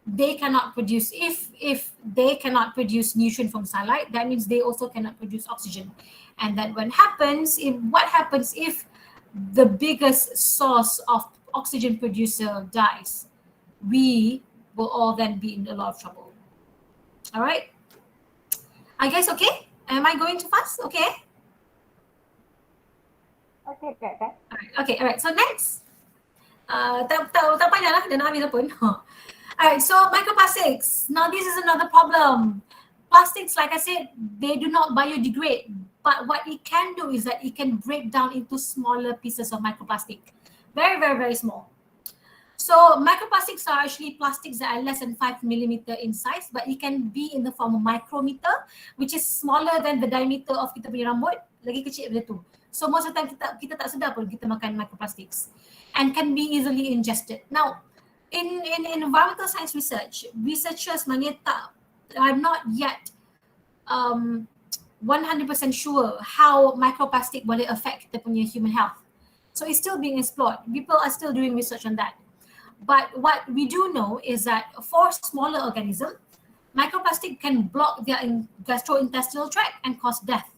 they cannot produce, if they cannot produce nutrient from sunlight, that means they also cannot produce oxygen. And that what happens if the biggest source of oxygen producer dies? We will all then be in a lot of trouble. All right, are you guys okay? Am I going too fast? Okay. Okay, Kak. All right. So next, tak payah lah, dah nak habis pun. Alright, so microplastics. Now this is another problem. Plastics, like I said, they do not biodegrade. But what it can do is that it can break down into smaller pieces of microplastic. Very, very, very small. So microplastics are actually plastics that are less than 5 millimeter in size, but it can be in the form of micrometer, which is smaller than the diameter of kita punya rambut, lagi kecil daripada tu. So most of the time kita tak sedar pun kita makan microplastics, and can be easily ingested. Now, in environmental science research, researchers are not yet 100% sure how microplastic boleh affect kita punya human health. So it's still being explored. People are still doing research on that. But what we do know is that for smaller organisms, microplastic can block their gastrointestinal tract and cause death.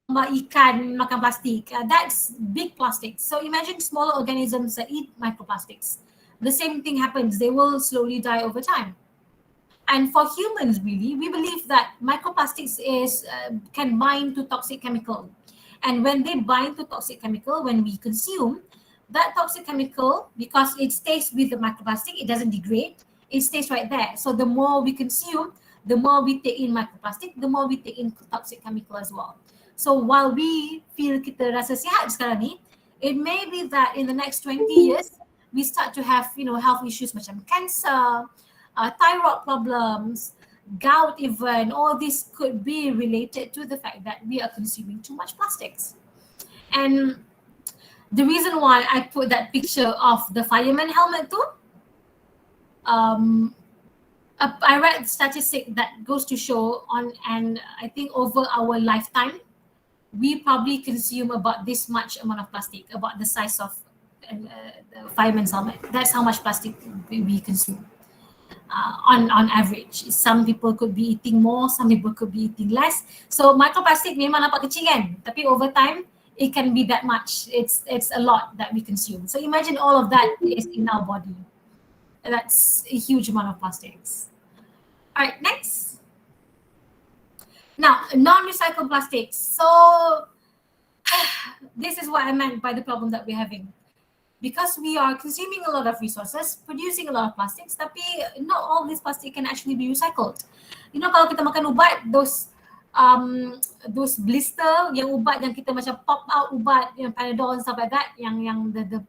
Ikan makan plastik, that's big plastics. So imagine smaller organisms that eat microplastics. The same thing happens, they will slowly die over time. And for humans really, we believe that microplastics can bind to toxic chemical. And when they bind to toxic chemical, when we consume, that toxic chemical, because it stays with the microplastic, it doesn't degrade, it stays right there. So the more we consume, the more we take in microplastic, the more we take in toxic chemical as well. So while we feel kita rasa sihat sekarang ni, it may be that in the next 20 years, we start to have, health issues macam cancer, thyroid problems, gout even. All this could be related to the fact that we are consuming too much plastics. And the reason why I put that picture of the fireman helmet too, I read statistic that goes to show and I think over our lifetime, we probably consume about this much amount of plastic, about the size of the fireman's helmet. That's how much plastic we consume on average. Some people could be eating more, some people could be eating less. So microplastic memang nampak kecil kan, tapi over time it can be that much. It's a lot that we consume. So imagine all of that is in our body. That's a huge amount of plastics. All right, next. Now, non-recycled plastics. So this is what I meant by the problem that we're having. Because we are consuming a lot of resources, producing a lot of plastics, tapi not all this plastic can actually be recycled. You know, kalau kita makan ubat, those blister yang ubat yang kita macam pop out ubat, yang Panadol and stuff like that, yang the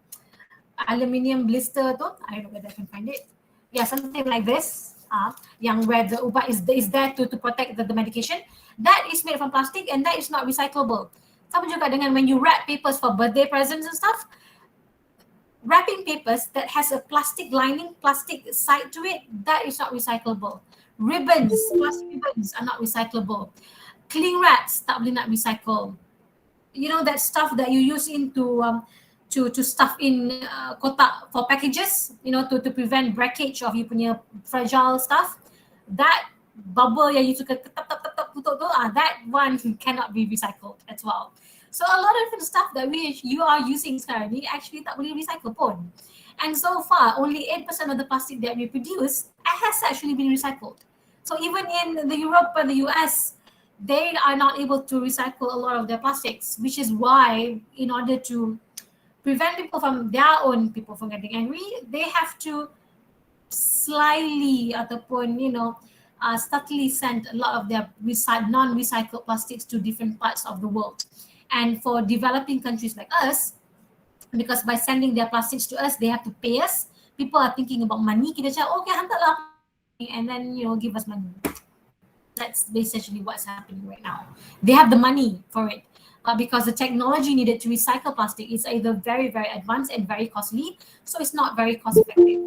aluminium blister tu, I don't know whether I can find it. Yeah, something like this. Yang where the ubat is there to protect the medication. That is made from plastic and that is not recyclable. Sama juga dengan when you wrap papers for birthday presents and stuff. Wrapping papers that has a plastic lining, plastic side to it, that is not recyclable. Ribbons, plastic ribbons are not recyclable. Cling wraps tak boleh nak recycle. You know that stuff that you use into to stuff in kotak for packages, you know, to prevent breakage of you punya fragile stuff. That bubble yang you suka tap tutup tu, that one cannot be recycled as well. So a lot of different stuff that you are using sekarang ni actually tak boleh recycle pun. And so far, only 8% of the plastic that we produce has actually been recycled. So even in the Europe and the US, they are not able to recycle a lot of their plastics, which is why in order to prevent people from getting angry, they have to slyly ataupun, you know, subtly send a lot of their non-recycled plastics to different parts of the world. And for developing countries like us, because by sending their plastics to us, they have to pay us. People are thinking about money. Kita cakap, okay, hantarlah, and then, you know, give us money. That's basically what's happening right now. They have the money for it, but because the technology needed to recycle plastic is either very, very advanced and very costly, so it's not very cost effective.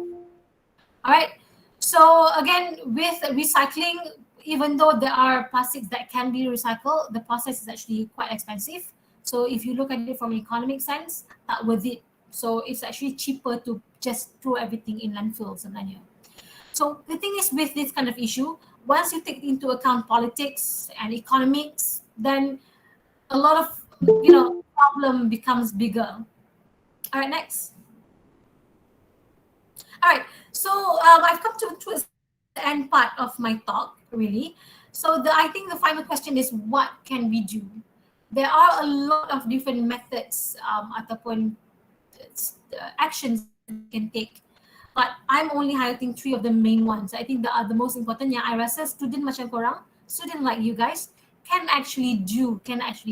All right. So again, with recycling, even though there are plastics that can be recycled, the process is actually quite expensive. So if you look at it from an economic sense, not worth it. So it's actually cheaper to just throw everything in landfill sebenarnya. So the thing is with this kind of issue, once you take into account politics and economics, then a lot of, you know, problem becomes bigger. All right, next. All right, so I've come to the end part of my talk, really. So I think the final question is, what can we do? There are a lot of different methods ataupun actions we can take, but I'm only highlighting 3 of the main ones. I think the most important yang I rasa student macam korang, student like you guys, can actually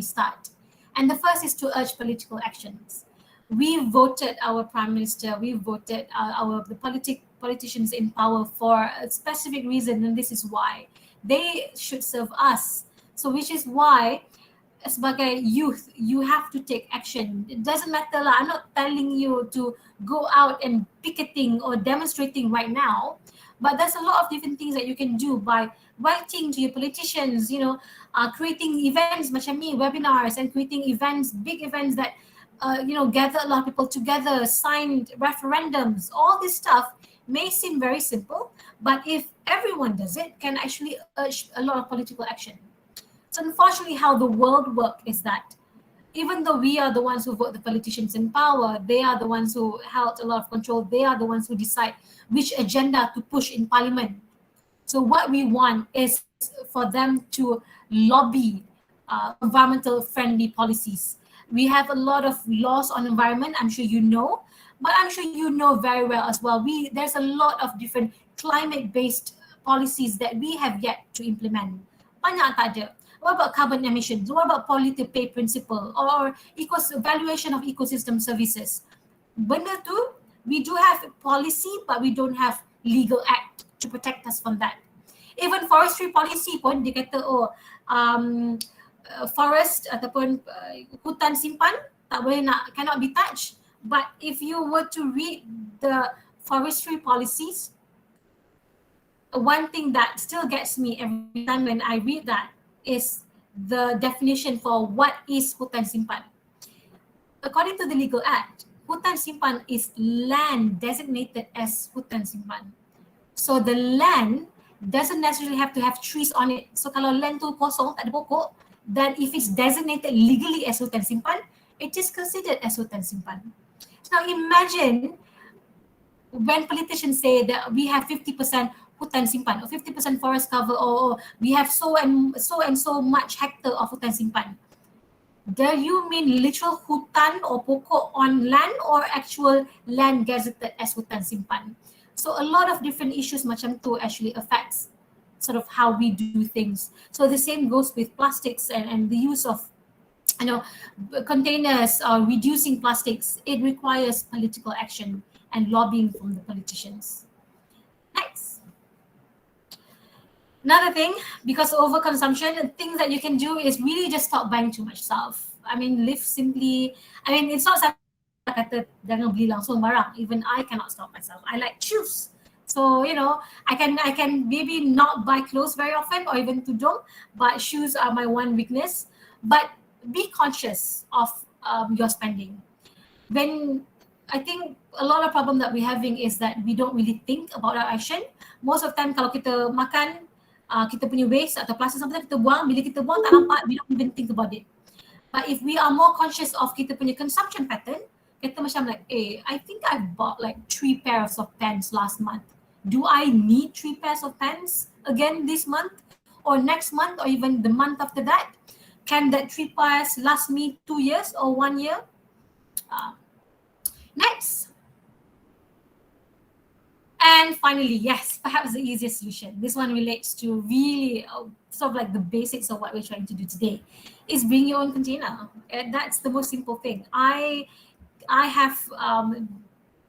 start. And the first is to urge political actions. We voted our prime minister, we voted the politicians in power for a specific reason, and this is why they should serve us. So which is why, sebagai youth, you have to take action. It doesn't matter lah. I'm not telling you to go out and picketing or demonstrating right now, but there's a lot of different things that you can do by writing to your politicians, you know, creating events macam ni, webinars, and creating events, big events that you know, gather a lot of people together, signed referendums. All this stuff may seem very simple, but if everyone does it, can actually urge a lot of political action. So unfortunately, how the world works is that even though we are the ones who vote the politicians in power, they are the ones who held a lot of control, they are the ones who decide which agenda to push in parliament. So what we want is for them to lobby environmental friendly policies. We have a lot of laws on environment, I'm sure you know, but I'm sure you know very well as well. There's a lot of different climate-based policies that we have yet to implement. Banyak tak ada. What about carbon emissions? What about polluter pay principle or evaluation of ecosystem services? Benda tu, we do have policy, but we don't have legal act to protect us from that. Even forestry policy pun, dia kata, forest ataupun hutan simpan tak boleh cannot be touched. But if you were to read the forestry policies, one thing that still gets me every time when I read that is the definition for what is hutan simpan. According to the legal act, hutan simpan is land designated as hutan simpan. So the land doesn't necessarily have to have trees on it. So kalau land tu kosong, tak ada pokok, then if it's designated legally as hutan simpan, it is considered as hutan simpan. Now imagine when politicians say that we have 50% hutan simpan or 50% forest cover, or we have so and so much hectare of hutan simpan. Do you mean literal hutan or pokok on land, or actual land gazetted as hutan simpan? So a lot of different issues macam tu actually affects sort of how we do things. So the same goes with plastics and the use of containers, reducing plastics. It requires political action and lobbying from the politicians. Next. Another thing, because of overconsumption, things that you can do is really just stop buying too much stuff. I mean, live simply. I mean, it's not kata jangan beli langsung barang. Even I cannot stop myself. I like shoes. So, I can maybe not buy clothes very often or even tudung, but shoes are my one weakness. But be conscious of your spending. When I think a lot of problem that we're having is that we don't really think about our action. Most of the time kalau kita makan, kita punya waste atau plastik something kita buang, bila kita buang tak nampak, we don't even think about it. But if we are more conscious of kita punya consumption pattern, kita macam like, I think I bought like 3 pairs of pants last month. Do I need 3 pairs of pants again this month or next month or even the month after that? Can that 3 pairs last me 2 years or 1 year? Next. And finally, yes, perhaps the easiest solution. This one relates to really sort of like the basics of what we're trying to do today, is bring your own container. And that's the most simple thing. I have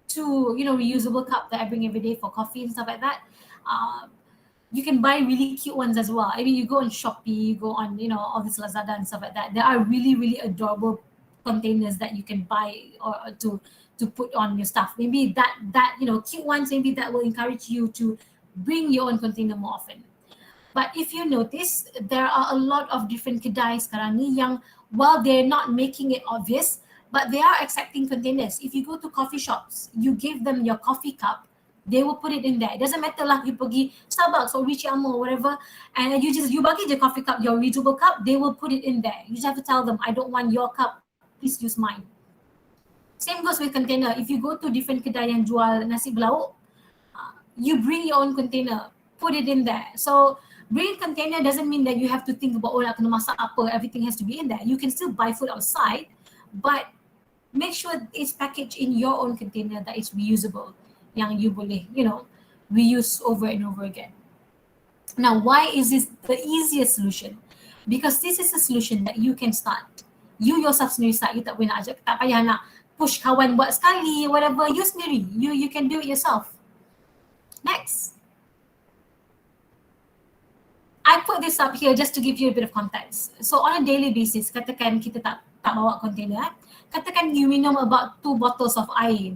2 reusable cup that I bring every day for coffee and stuff like that. You can buy really cute ones as well. I mean, you go on Shopee, you go on all this Lazada and stuff like that. There are really, really adorable containers that you can buy or to put on your stuff. Maybe that cute ones, maybe that will encourage you to bring your own container more often. But if you notice, there are a lot of different kedai sekarang ni yang, while they're not making it obvious, but they are accepting containers. If you go to coffee shops, you give them your coffee cup, they will put it in there. It doesn't matter lah, you pergi Starbucks or Richie Amo or whatever, and you bagi je coffee cup, your reusable cup, they will put it in there. You just have to tell them, I don't want your cup, please use mine. Same goes with container. If you go to different kedai yang jual nasi belauk, you bring your own container, put it in there. So bring container doesn't mean that you have to think about, nak kena masak apa, everything has to be in there. You can still buy food outside, but make sure it's packaged in your own container that is reusable, yang you boleh, reuse over and over again. Now, why is this the easiest solution? Because this is a solution that you can start. You yourself sendiri start. You tak boleh nak ajak, tak payah nak push kawan buat sekali, whatever. You sendiri, you can do it yourself. Next. I put this up here just to give you a bit of context. So on a daily basis, katakan kita tak bawa container, katakan you minum about 2 bottles of air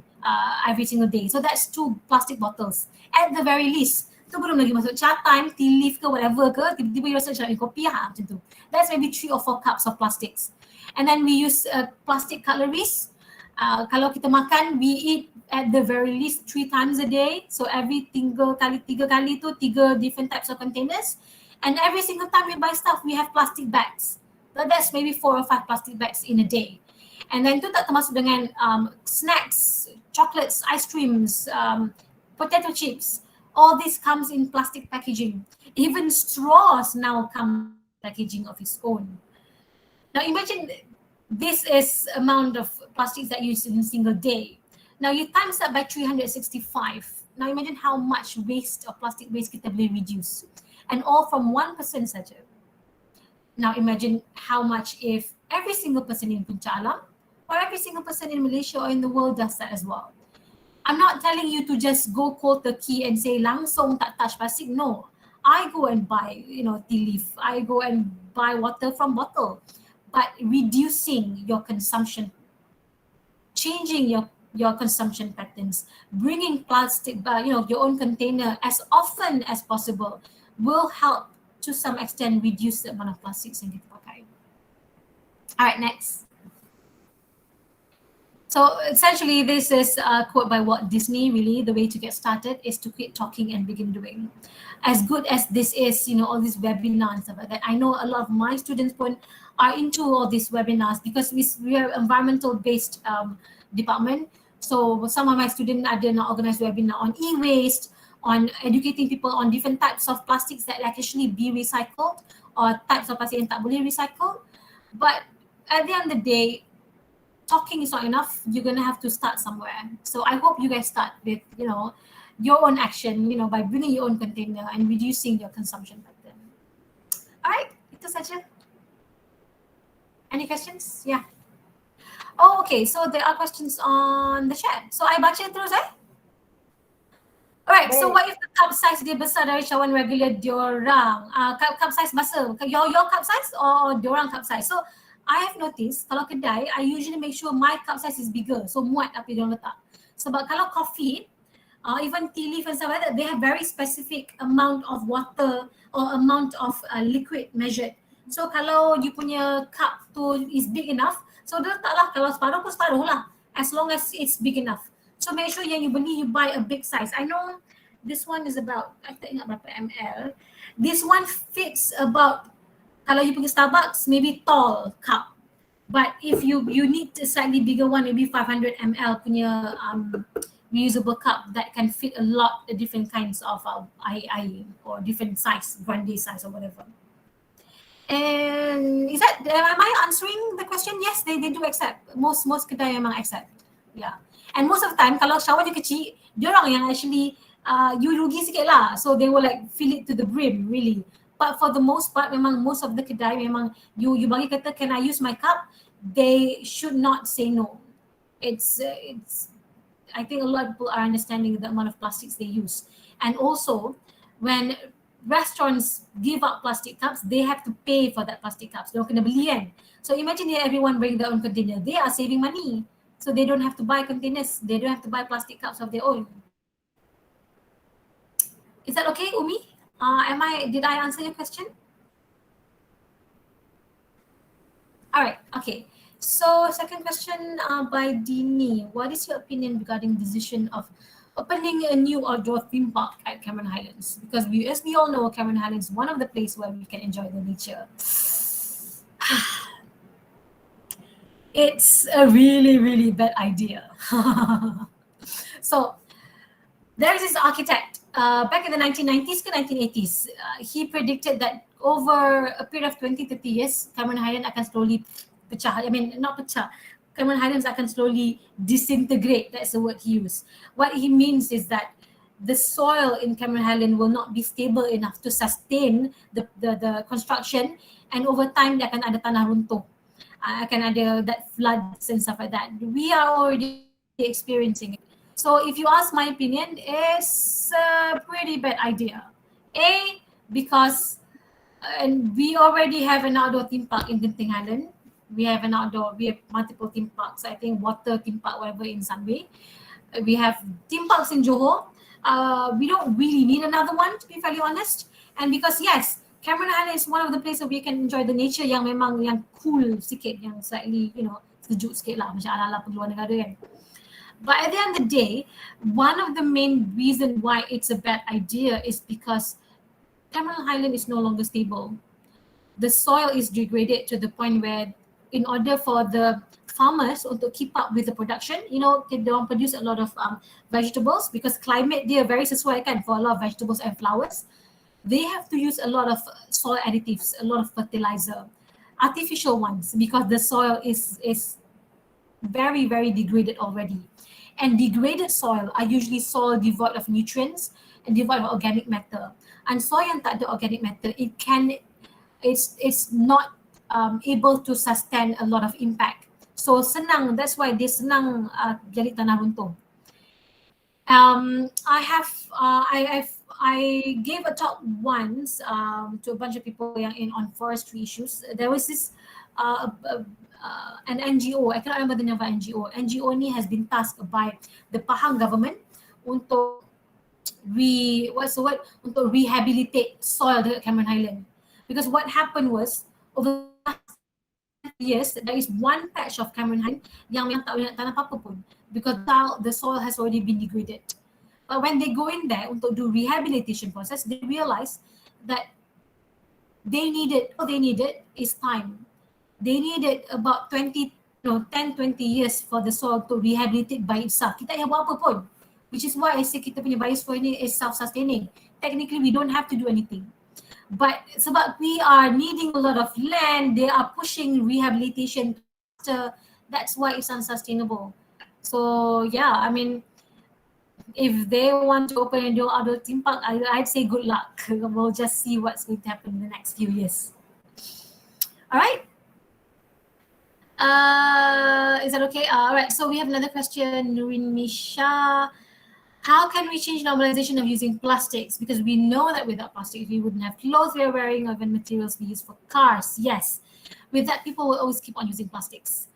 every single day. So that's 2 plastic bottles. At the very least, tu belum lagi masuk chai time, tea leaf ke whatever ke, tiba-tiba you rasa macam kopi macam tu. That's maybe 3 or 4 cups of plastics. And then we use plastic cutleries. Kalau kita makan, we eat at the very least 3 times a day. So every 3 kali tu 3 different types of containers. And every single time we buy stuff, we have plastic bags. So that's maybe 4 or 5 plastic bags in a day. And then tu tak termasuk dengan snacks, chocolates, ice creams, potato chips. All this comes in plastic packaging. Even straws now come packaging of its own. Now imagine this is amount of plastics that you use in a single day. Now you times that by 365. Now imagine how much waste of plastic waste kita boleh reduce. And all from 1% saja. Now imagine how much if every single person in Puncak Alam or every single person in Malaysia or in the world does that as well. I'm not telling you to just go cold turkey and say langsung tak touch plastic. No, I go and buy tea leaf. I go and buy water from bottle. But reducing your consumption, changing your consumption patterns, bringing plastic, your own container as often as possible will help to some extent reduce the amount of plastics yang kita pakai. Alright, next. So essentially, this is a quote by Walt Disney. Really, the way to get started is to quit talking and begin doing. As good as this is, all these webinars and stuff like that. I know a lot of my students are into all these webinars because we are environmental based department. So some of my students are doing organized webinar on e-waste, on educating people on different types of plastics that actually be recycled or types of plastic yang tak boleh recycle. But at the end of the day, talking is not enough. You're gonna have to start somewhere. So I hope you guys start with your own action, by bringing your own container and reducing your consumption back then. Alright, itu saja. Any questions? Yeah. Oh, okay. So there are questions on the chat. So I baca terus Alright, so what if the cup size dia besar dari cawan regular diorang? Cup size besar. Your cup size or diorang cup size? So I have noticed kalau kedai, I usually make sure my cup size is bigger. So muat apa diorang letak. Sebab kalau coffee, even tea leaf and stuff like that, they have very specific amount of water or amount of liquid measured. So kalau you punya cup tu is big enough, so dia letaklah kalau separuh pun separuh lah, as long as it's big enough. So make sure yang you beli, you buy a big size. I know this one is about, I tak ingat berapa ml. This one fits about, kalau you pergi Starbucks, maybe tall cup. But if you need a slightly bigger one, maybe 500 ml punya reusable cup that can fit a lot of different kinds of air or different size, grande size or whatever. And am I answering the question? Yes, they do accept. Most kedai memang accept. Yeah. And most of the time, kalau shower dia kecil, diorang yang actually you rugi sikit lah. So they will like fill it to the brim, really. But for the most part, memang most of the kedai memang you bagi kata, can I use my cup? They should not say no. It's I think a lot of people are understanding the amount of plastics they use. And also, when restaurants give out plastic cups, they have to pay for that plastic cups. Diorang kena beli kan. So imagine everyone bring their own container. They are saving money. So they don't have to buy containers. They don't have to buy plastic cups of their own. Is that okay, Umi? Did I answer your question? All right, okay. So second question by Dini. What is your opinion regarding the decision of opening a new outdoor theme park at Cameron Highlands? Because as we all know, Cameron Highlands is one of the places where we can enjoy the nature. It's a really, really bad idea. So there is this architect back in the 1990s to 1980s. He predicted that over a period of 20-30 years, Cameron Highlands akan slowly pecah. I mean, not pecah. Cameron Highlands akan slowly disintegrate. That's the word he used. What he means is that the soil in Cameron Highlands will not be stable enough to sustain the construction, and over time dia akan ada tanah runtuh. Akan ada that floods and stuff like that. We are already experiencing it. So if you ask my opinion, it's a pretty bad idea. Because and we already have an outdoor theme park in Genting Highland. We have multiple theme parks. I think water theme park, whatever, in Sunway. We have theme parks in Johor. We don't really need another one, to be fairly honest. And because yes, Cameron Highland is one of the places we can enjoy the nature yang memang yang cool sikit, yang slightly sejuk sikit lah, macam ala-ala pergi luar negara kan. But at the end of the day, one of the main reason why it's a bad idea is because Cameron Highland is no longer stable. The soil is degraded to the point where in order for the farmers to keep up with the production, they don't produce a lot of vegetables because climate they are very sesuai kan for a lot of vegetables and flowers. They have to use a lot of soil additives, a lot of fertilizer, artificial ones, because the soil is very, very degraded already. And degraded soil are usually soil devoid of nutrients and devoid of organic matter. And soil yang tak ada organic matter, it's not able to sustain a lot of impact. So senang, that's why they senang jadi tanah runtuh. I gave a talk once to a bunch of people on forestry issues. There was this an NGO, I cannot remember the name of NGO. NGO ni has been tasked by the Pahang government untuk rehabilitate soil dekat Cameron Highland. Because what happened was over years, there is one patch of Cameron Highland yang memang tak boleh nak tanam apa-apa pun because the soil has already been degraded. But when they go in there untuk do rehabilitation process, they realize that all they needed is time. They needed about 10, 20 years for the soil to rehabilitate by itself. Kita tak payah buat apa pun. Which is why I say kita punya biosphere ni is self-sustaining. Technically, we don't have to do anything. But sebab we are needing a lot of land, they are pushing rehabilitation. That's why it's unsustainable. So yeah, I mean, if they want to open a new outdoor theme park, I'd say good luck. We'll just see what's going to happen in the next few years. All right. Is that okay? All right. So we have another question, Nurin Misha. How can we change normalization of using plastics? Because we know that without plastics, we wouldn't have clothes we are wearing or even materials we use for cars. Yes. With that, people will always keep on using plastics.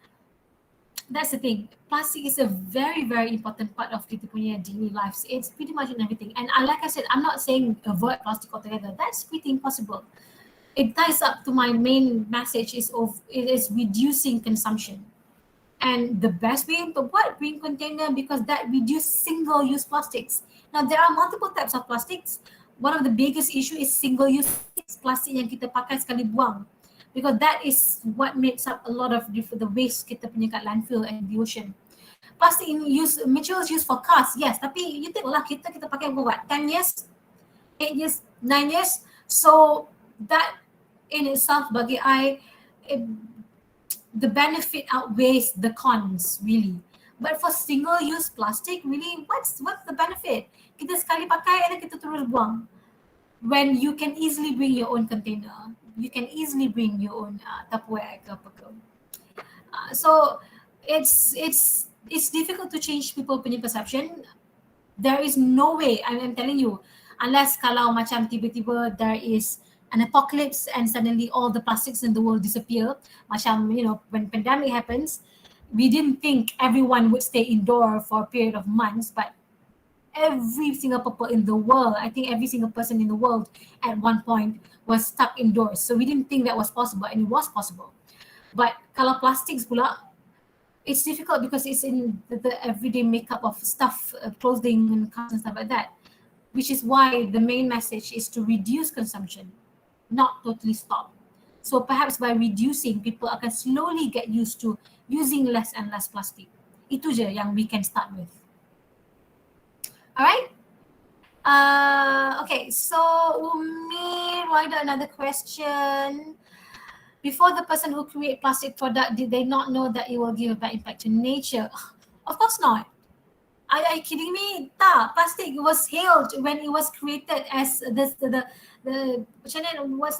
That's the thing. Plastic is a very, very important part of kita punya daily lives. It's pretty much in everything. And like I said, I'm not saying avoid plastic altogether. That's pretty impossible. It ties up to my main message it is reducing consumption. And the best way untuk buat green container because that reduce single-use plastics. Now there are multiple types of plastics. One of the biggest issue is single-use plastics, plastik yang kita pakai sekali buang. Because that is what makes up a lot of the waste kita punya kat landfill and the ocean. Plastic materials used for cars, yes. Tapi you tengoklah kita pakai what? 10 years? 8 years? 9 years? So that in itself bagi I, the benefit outweighs the cons really. But for single-use plastic, really, what's the benefit? Kita sekali pakai and then kita terus buang. When you can easily bring your own container, you can easily bring your own Tupperware ke apa ke. So it's difficult to change people punya perception. There is no way, I'm telling you, unless kalau macam tiba-tiba there is an apocalypse and suddenly all the plastics in the world disappear. Macam, when pandemic happens, we didn't think everyone would stay indoor for a period of months, but every single people in the world, I think every single person in the world at one point was stuck indoors. So we didn't think that was possible, and it was possible. But kalau plastics pula, it's difficult because it's in the everyday makeup of stuff, clothing and cars and stuff like that. Which is why the main message is to reduce consumption, not totally stop. So perhaps by reducing, people akan slowly get used to using less and less plastic. Itu je yang we can start with. Alright? Okay, so Umi, another question. Before the person who create plastic product, did they not know that it will give a bad impact to nature? Of course not. Are you kidding me? Plastic was hailed when it was created as what's the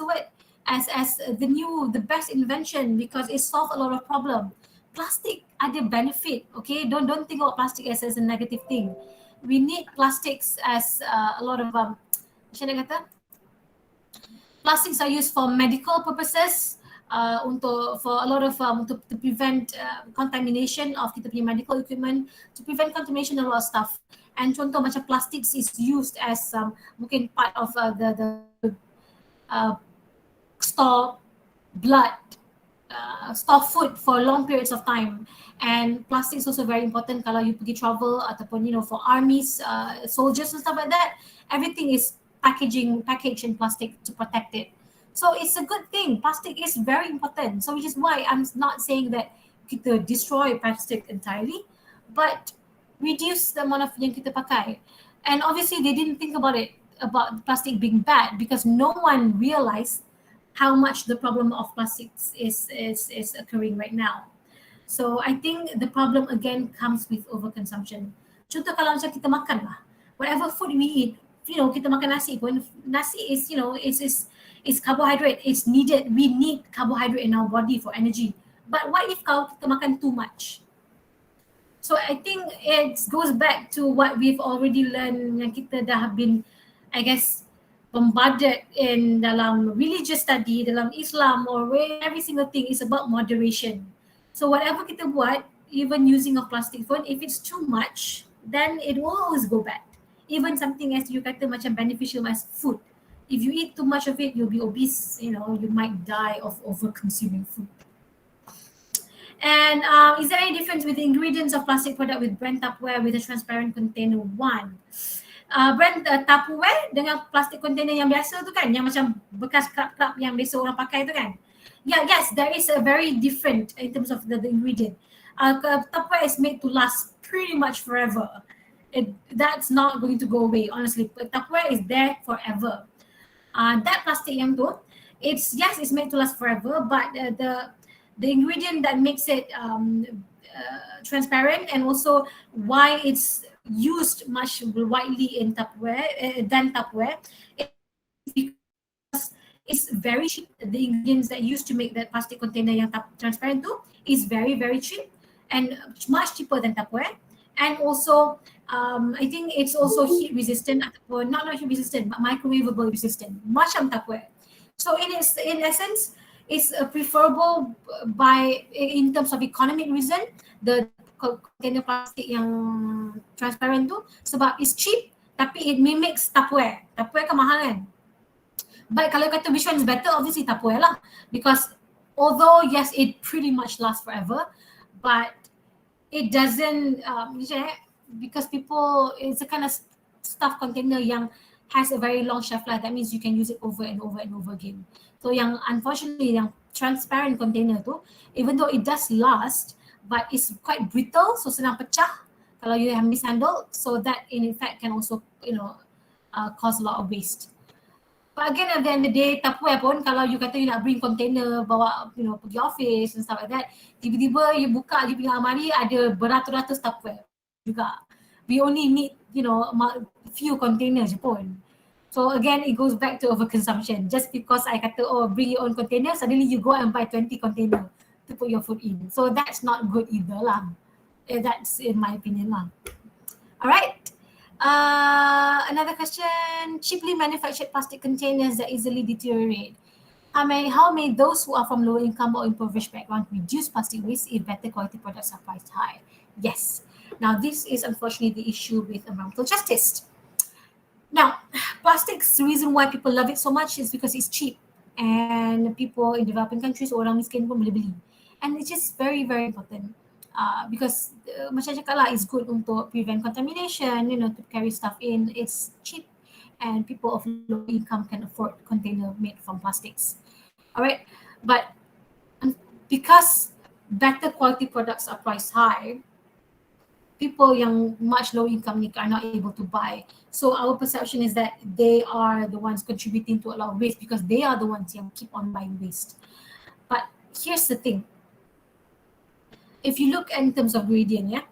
word? As the best invention because it solved a lot of problem. Plastic ada benefit, okay? Don't think about plastic as a negative thing. We need plastics as a lot of plastics are used for medical purposes, for a lot of to prevent contamination of kita punya medical equipment, to prevent contamination of a lot of stuff. And contoh macam plastics is used as mungkin part of the store blood, store food for long periods of time. And plastic is also very important kalau you pergi travel ataupun for armies, soldiers and stuff like that. Everything is packaged in plastic to protect it. So it's a good thing. Plastic is very important. So which is why I'm not saying that kita destroy plastic entirely, but reduce the amount of yang kita pakai. And obviously they didn't think about plastic being bad because no one realized how much the problem of plastics is occurring right now. So I think the problem again comes with overconsumption. Contoh kalau macam kita makan lah, whatever food we eat, kita makan nasi pun, nasi is it's carbohydrate, it's needed, we need carbohydrate in our body for energy. But what if kalau kita makan too much? So I think it goes back to what we've already learned yang kita dah been, I guess, bombarded in dalam religious study, dalam Islam or every single thing is about moderation. So whatever kita buat, even using a plastic phone, if it's too much, then it will always go bad. Even something as you kata macam beneficial as food. If you eat too much of it, you'll be obese, you might die of over consuming food. And is there any difference with the ingredients of plastic product with brand Tupperware with a transparent container? One, brand Tupperware dengan plastic container yang biasa tu kan, yang macam bekas cup-cup yang biasa orang pakai tu kan. Yeah, yes, there is a very different in terms of the ingredient. Tupperware is made to last pretty much forever. That's not going to go away, honestly. But Tupperware is there forever. That plastic yang tu, it's made to last forever, but the ingredient that makes it transparent, and also why it's used much widely in Tupperware than Tupperware, is because it's very cheap. The ingredients that used to make that plastic container yang transparent too is very, very cheap and much cheaper than Tupperware. And also, I think it's also heat resistant, or not heat resistant, but microwavable resistant, macam Tupperware. So in essence, it's preferable in terms of economic reason, the container plastic yang transparent tu, sebab it's cheap, tapi it mimics Tupperware. Tupperware kan mahal kan? But kalau kata which one is better, obviously Tupperware lah, because although yes, it pretty much lasts forever, but it doesn't because it's a kind of stuff container yang has a very long shelf life. That means you can use it over and over and over again. So yang unfortunately yang transparent container tu, even though it does last, but it's quite brittle, so senang pecah kalau you have mishandled, so that in effect can also cause a lot of waste. But again, at the end of the day, Tupperware pun, kalau you kata you nak bring container, bawa pergi office and stuff like that, tiba-tiba you buka you punya almari ada beratus-ratus Tupperware juga. We only need few containers je pun. So again, it goes back to overconsumption. Just because I kata, bring your own container, suddenly you go and buy 20 container to put your food in. So that's not good either lah. That's in my opinion lah. Alright. Another question. Cheaply manufactured plastic containers that easily deteriorate. How may those who are from low income or impoverished background reduce plastic waste if better quality products are priced high? Yes. Now this is unfortunately the issue with environmental justice. Now, plastics, the reason why people love it so much is because it's cheap, and people in developing countries, orang miskin pun boleh beli. And it's just very, very important because macam cakap lah, it's good untuk prevent contamination, to carry stuff in. It's cheap, and people of low income can afford container made from plastics. Alright, but because better quality products are priced high, people yang much low income are not able to buy. So our perception is that they are the ones contributing to a lot of waste because they are the ones yang keep on buying waste. But here's the thing. If you look in terms of gradient,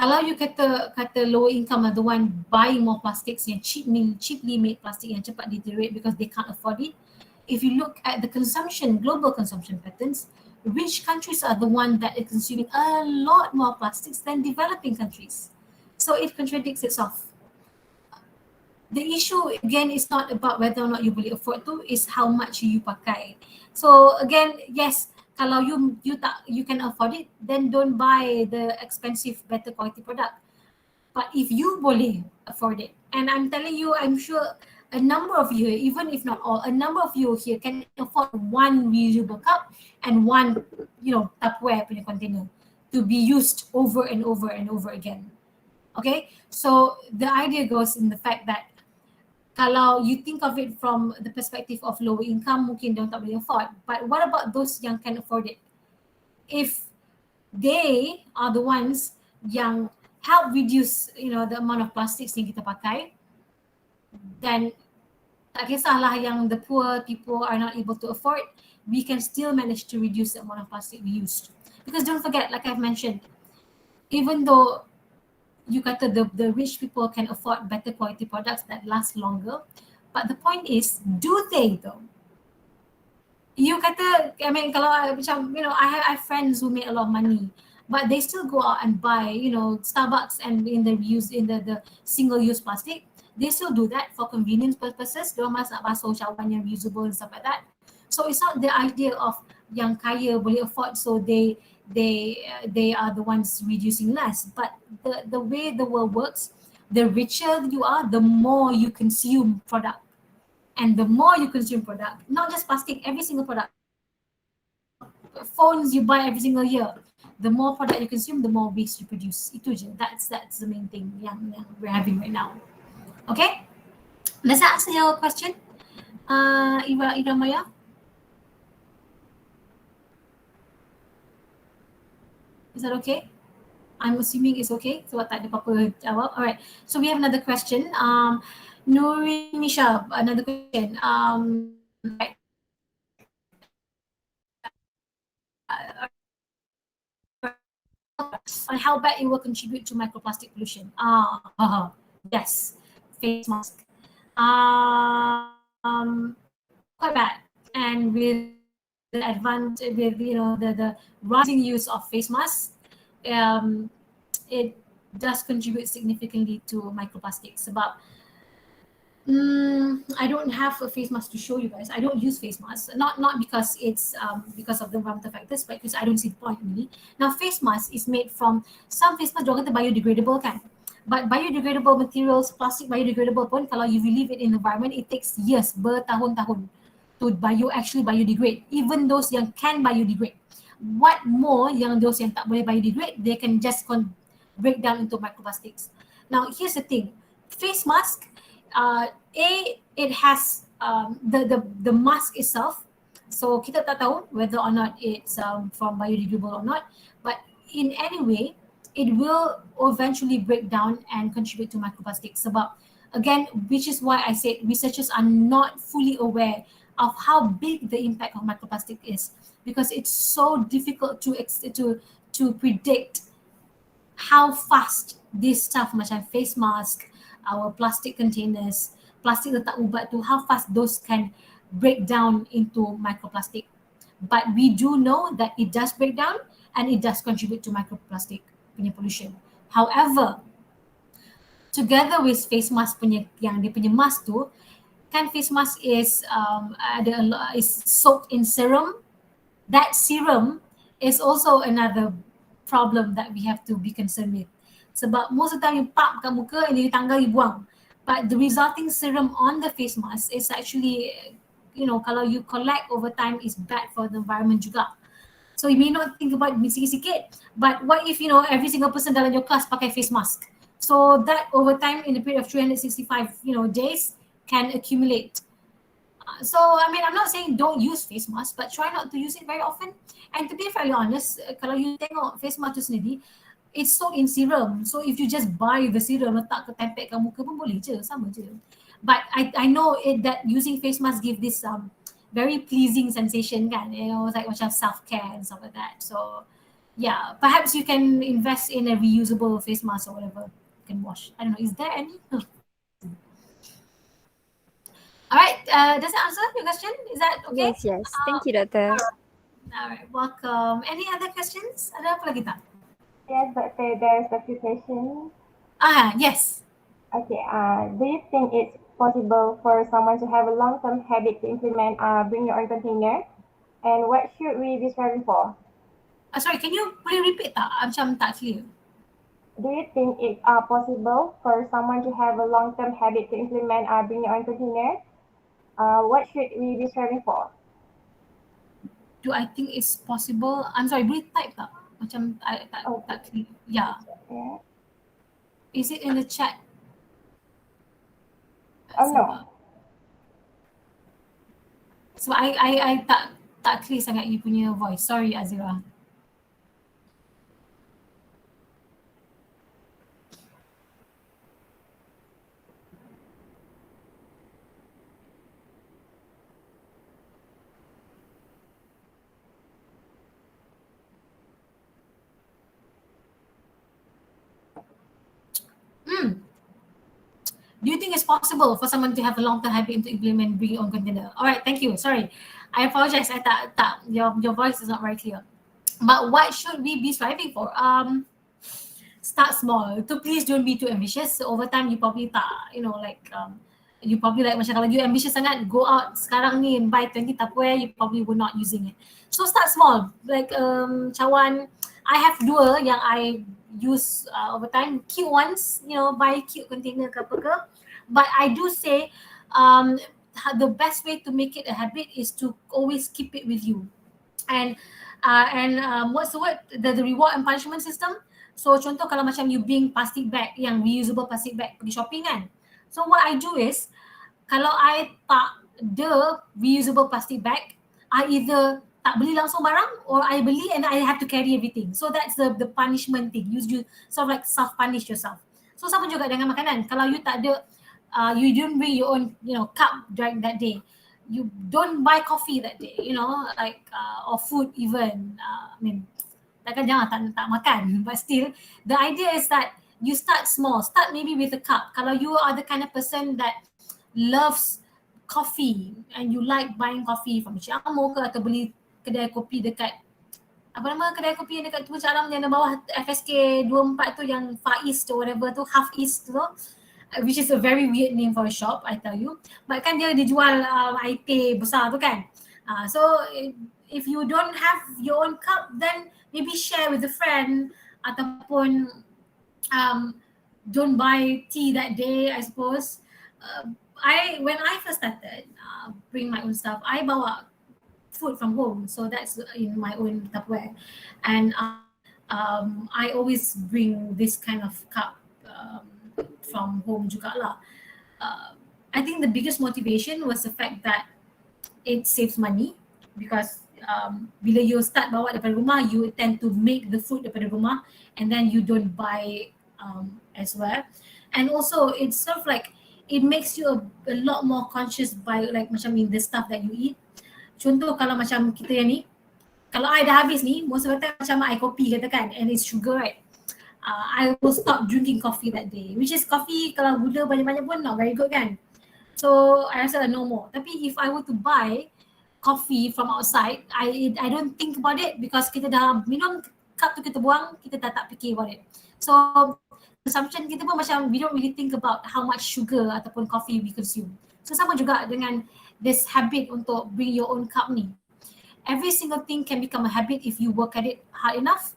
kalau you kata low income are the one buying more plastics yang cheaply made plastic yang cepat deteriorate because they can't afford it. If you look at the global consumption patterns, rich countries are the one that are consuming a lot more plastics than developing countries. So it contradicts itself. The issue again is not about whether or not you boleh afford to, is how much you pakai. So again, yes, kalau you can afford it, then don't buy the expensive better quality product. But if you boleh afford it, and I'm telling you, I'm sure a number of you, even if not all, a number of you here can afford one reusable cup and one, Tupperware punya container to be used over and over and over again. Okay, so the idea goes in the fact that kalau you think of it from the perspective of lower income, mungkin dia tak boleh afford. But what about those yang can afford it? If they are the ones yang help reduce, the amount of plastics yang kita pakai, then tak kisahlah yang the poor people are not able to afford, we can still manage to reduce the amount of plastic we used. Because don't forget, like I've mentioned, even though you kata the rich people can afford better quality products that last longer, but the point is, do they though? You kata, kalau macam, I have friends who make a lot of money, but they still go out and buy, Starbucks and in the single-use plastic. They still do that for convenience purposes. Diorang malas nak basuh cawan yang reusable and stuff like that. So it's not the idea of yang kaya boleh afford, so they are the ones reducing less. But the way the world works, the richer you are, the more you consume product. And the more you consume product, not just plastic, every single product, phones you buy every single year. The more product you consume, the more waste you produce. Itu je. That's the main thing yang we're having right now. Okay? Does that answer your question, Ira Maya? Is that okay? I'm assuming it's okay. So tak ada apa-apa jawab. Alright. So we have another question. Nurin Misha, another question. Right. On how bad it will contribute to microplastic pollution. Yes, face mask. Quite bad. And with the advantage, with the rising use of face masks, it does contribute significantly to microplastics. Sebab I don't have a face mask to show you guys. I don't use face masks, not because it's because of the environmental factors, but because I don't see the point really. Now face mask is made from some face mask diorang kata biodegradable kan. But biodegradable materials, plastic biodegradable pun kalau you leave it in the environment, it takes years, bertahun-tahun to actually biodegrade. Even those yang can biodegrade. What more yang those yang tak boleh biodegrade, they can just break down into microplastics. Now here's the thing, face mask, it has the mask itself. So kita tak tahu whether or not it's from biodegradable or not, but in any way, it will eventually break down and contribute to microplastics. Sebab again, which is why I said researchers are not fully aware of how big the impact of microplastic is, because it's so difficult to predict how fast this stuff macam face mask, our plastic containers, plastic letak ubat tu, how fast those can break down into microplastic. But we do know that it does break down and it does contribute to microplastic punya pollution. However, together with face mask punya, yang dia punya mask tu, kan face mask is is soaked in serum. That serum is also another problem that we have to be concerned with. Sebab most of the time you pap kat muka and you tanggal, you buang. But the resulting serum on the face mask is actually, kalau you collect over time, is bad for the environment juga. So you may not think about sikit-sikit, but what if, every single person dalam your class pakai face mask? So that over time, in the period of 365, days, can accumulate. So, I mean, I'm not saying don't use face mask, but try not to use it very often. And to be fairly honest, kalau you tengok face mask tu sendiri, it's soaked in serum. So if you just buy the serum, letak ke tempek kat muka pun boleh je, sama je. But I know that using face mask give this very pleasing sensation kan, like macam self-care and stuff like that. So yeah, perhaps you can invest in a reusable face mask or whatever you can wash. I don't know, is there any? All right, does that answer your question? Is that okay? Yes. Thank you, Doctor. All right, welcome. Any other questions? Ada apa lagi tak? Yes, Doctor, there's a few questions. Yes. Okay, do you think it's possible for someone to have a long-term habit to implement bring your own container? And what should we be striving for? Sorry, can you boleh repeat tak? Macam tak clear. Do you think it's possible for someone to have a long-term habit to implement bring your own container? What should we be striving for? Do I think it's possible? I'm sorry, boleh type tak? Macam tak clear. Yeah. Is it in the chat? No. So I tak clear sangat you punya voice. Sorry, Azira. Do you think it's possible for someone to have a long-term habit to implement bring your own container? All right, thank you. Sorry, I apologize. Your voice is not very clear. But what should we be striving for? Start small. So please don't be too ambitious. So over time, you probably you probably like macam kalau you ambitious sangat, go out sekarang ni and buy 20 Tupperware, you probably were not using it. So start small. Like cawan, I have dua yang I use over time. Cute ones, buy cute container ke apa ke. But I do say the best way to make it a habit is to always keep it with you. And What's the word? The reward and punishment system. So contoh kalau macam you bring plastic bag, yang reusable plastic bag pergi shopping kan. So what I do is, kalau I tak ada reusable plastic bag, I either tak beli langsung barang or I beli and I have to carry everything. So that's the punishment thing. You sort of like self punish yourself. So sama juga dengan makanan. Kalau you tak ada, you don't bring your own, cup during that day. You don't buy coffee that day, like or food even. Takkan jangan tak makan. But still, the idea is that you start small. Start maybe with a cup. Kalau you are the kind of person that loves coffee and you like buying coffee from Cik Amor ke, atau beli kedai kopi dekat, apa nama kedai kopi yang dekat tu Cik Alam yang di bawah FSK 24 tu, yang Far East or whatever tu, Half East tu, which is a very weird name for a shop, I tell you. But kan dia dijual IP besar tu kan. So if you don't have your own cup, then maybe share with a friend, ataupun don't buy tea that day, I suppose. When I first started bring my own stuff, I bawa food from home, so that's in my own Tupperware, and I always bring this kind of cup from home juga lah. I think the biggest motivation was the fact that it saves money, because bila you start bawa daripada rumah, you tend to make the food daripada rumah and then you don't buy as well. And also it's sort of like it makes you a lot more conscious by like macam in the stuff that you eat. Contoh kalau macam kita yang ni, kalau I dah habis ni, most of the time macam I kopi katakan and it's sugar, right? I will stop drinking coffee that day, which is coffee kalau gula banyak-banyak pun not very good kan. So I rasa no more. Tapi if I were to buy coffee from outside, I don't think about it, because kita dah minum, cup tu kita buang, kita tak fikir about it. So consumption kita pun macam we don't really think about how much sugar ataupun coffee we consume. So sama juga dengan this habit untuk bring your own cup ni. Every single thing can become a habit if you work at it hard enough.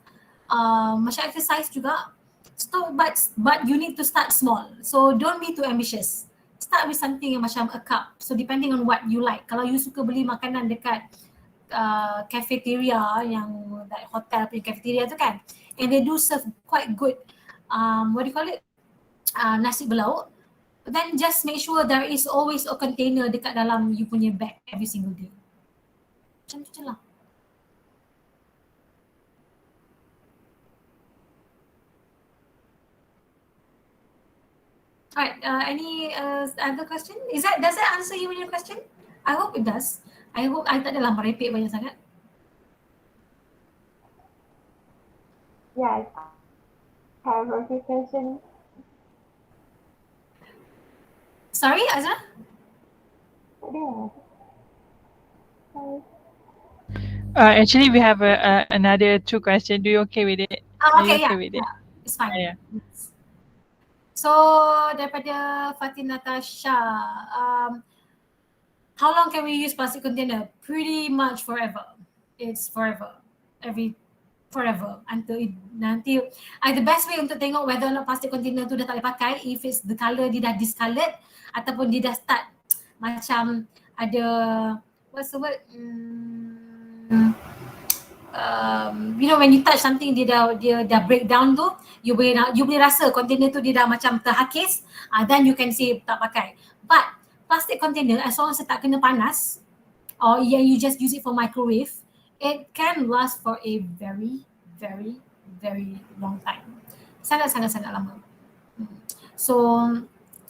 Macam exercise juga. So, but you need to start small. So don't be too ambitious. Start with something yang macam a cup. So depending on what you like. Kalau you suka beli makanan dekat cafeteria, yang like hotel punya cafeteria tu kan, and they do serve quite good what do you call it, nasi berlauk, then just make sure there is always a container dekat dalam you punya bag every single day. Macam tu je lah. Alright, any other question? Does that answer you your question? I hope it does. I hope I tak adalah merepek banyak sangat. Yes, I have a few questions. Sorry, Azra? Yeah. Sorry. Actually, we have another 2 questions. Do you okay with it? Okay, Are you yeah, with it? it's fine. Yeah. So daripada Fatin Natasha, how long can we use plastic container? Pretty much forever. It's forever. Forever until nanti. The best way untuk tengok whether or not plastic container tu dah tak boleh pakai, if it's the colour dia dah discoloured ataupun dia dah start macam ada, what's the word? When you touch something dia dah break down tu, you boleh rasa container tu dia dah macam terhakis, then you can say tak pakai. But plastic container, as long as tak kena panas or you just use it for microwave, it can last for a very, very, very long time. Sangat lama. So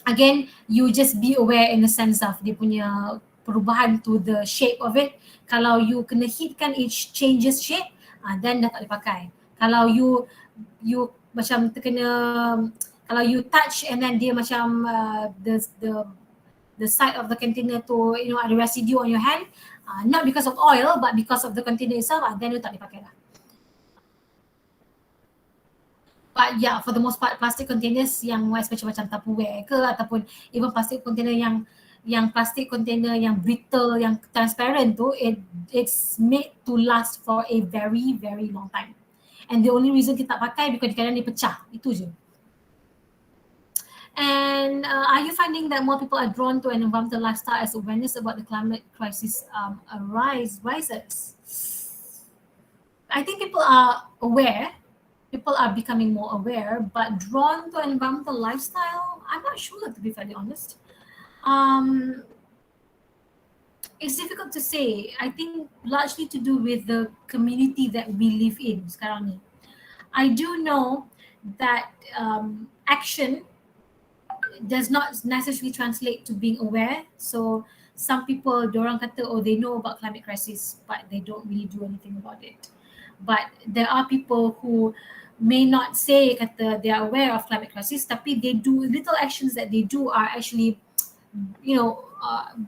again, you just be aware in the sense of dia punya perubahan to the shape of it. Kalau you kena heat kan, it changes shape, then dah tak boleh pakai. Kalau you macam terkena, kalau you touch and then dia macam the side of the container tu, ada residue on your hand, not because of oil but because of the container itself, then you tak boleh pakai lah. But yeah, for the most part, plastic containers yang especially macam Tupperware ke, ataupun even plastic container yang plastic container yang brittle, yang transparent tu, it's made to last for a very, very long time. And the only reason kita tak pakai because kadang-kadang dia pecah, itu je. And are you finding that more people are drawn to an environmental lifestyle as awareness about the climate crisis rises? I think people are aware, people are becoming more aware, but drawn to an environmental lifestyle, I'm not sure, to be fairly honest. Um, it's difficult to say. I think largely to do with the community that we live in sekarang ni. I do know that action does not necessarily translate to being aware. So some people, dorang kata, oh, they know about climate crisis, but they don't really do anything about it. But there are people who may not say kata they are aware of climate crisis, tapi they do little actions that they do are actually,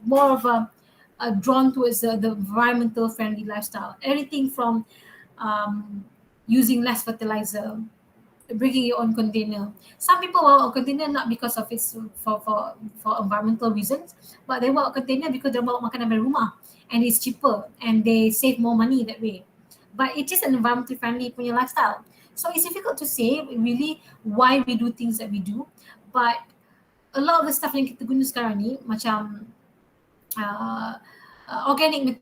more of a drawn towards the environmental friendly lifestyle. Everything from using less fertilizer, bringing your own container. Some people bawa a container not because of its for environmental reasons, but they bawa container because they bawa makanan dari rumah and it's cheaper and they save more money that way. But it is an environmentally friendly punya lifestyle. So it's difficult to say really why we do things that we do, but a lot of the stuff yang kita guna sekarang ni macam organic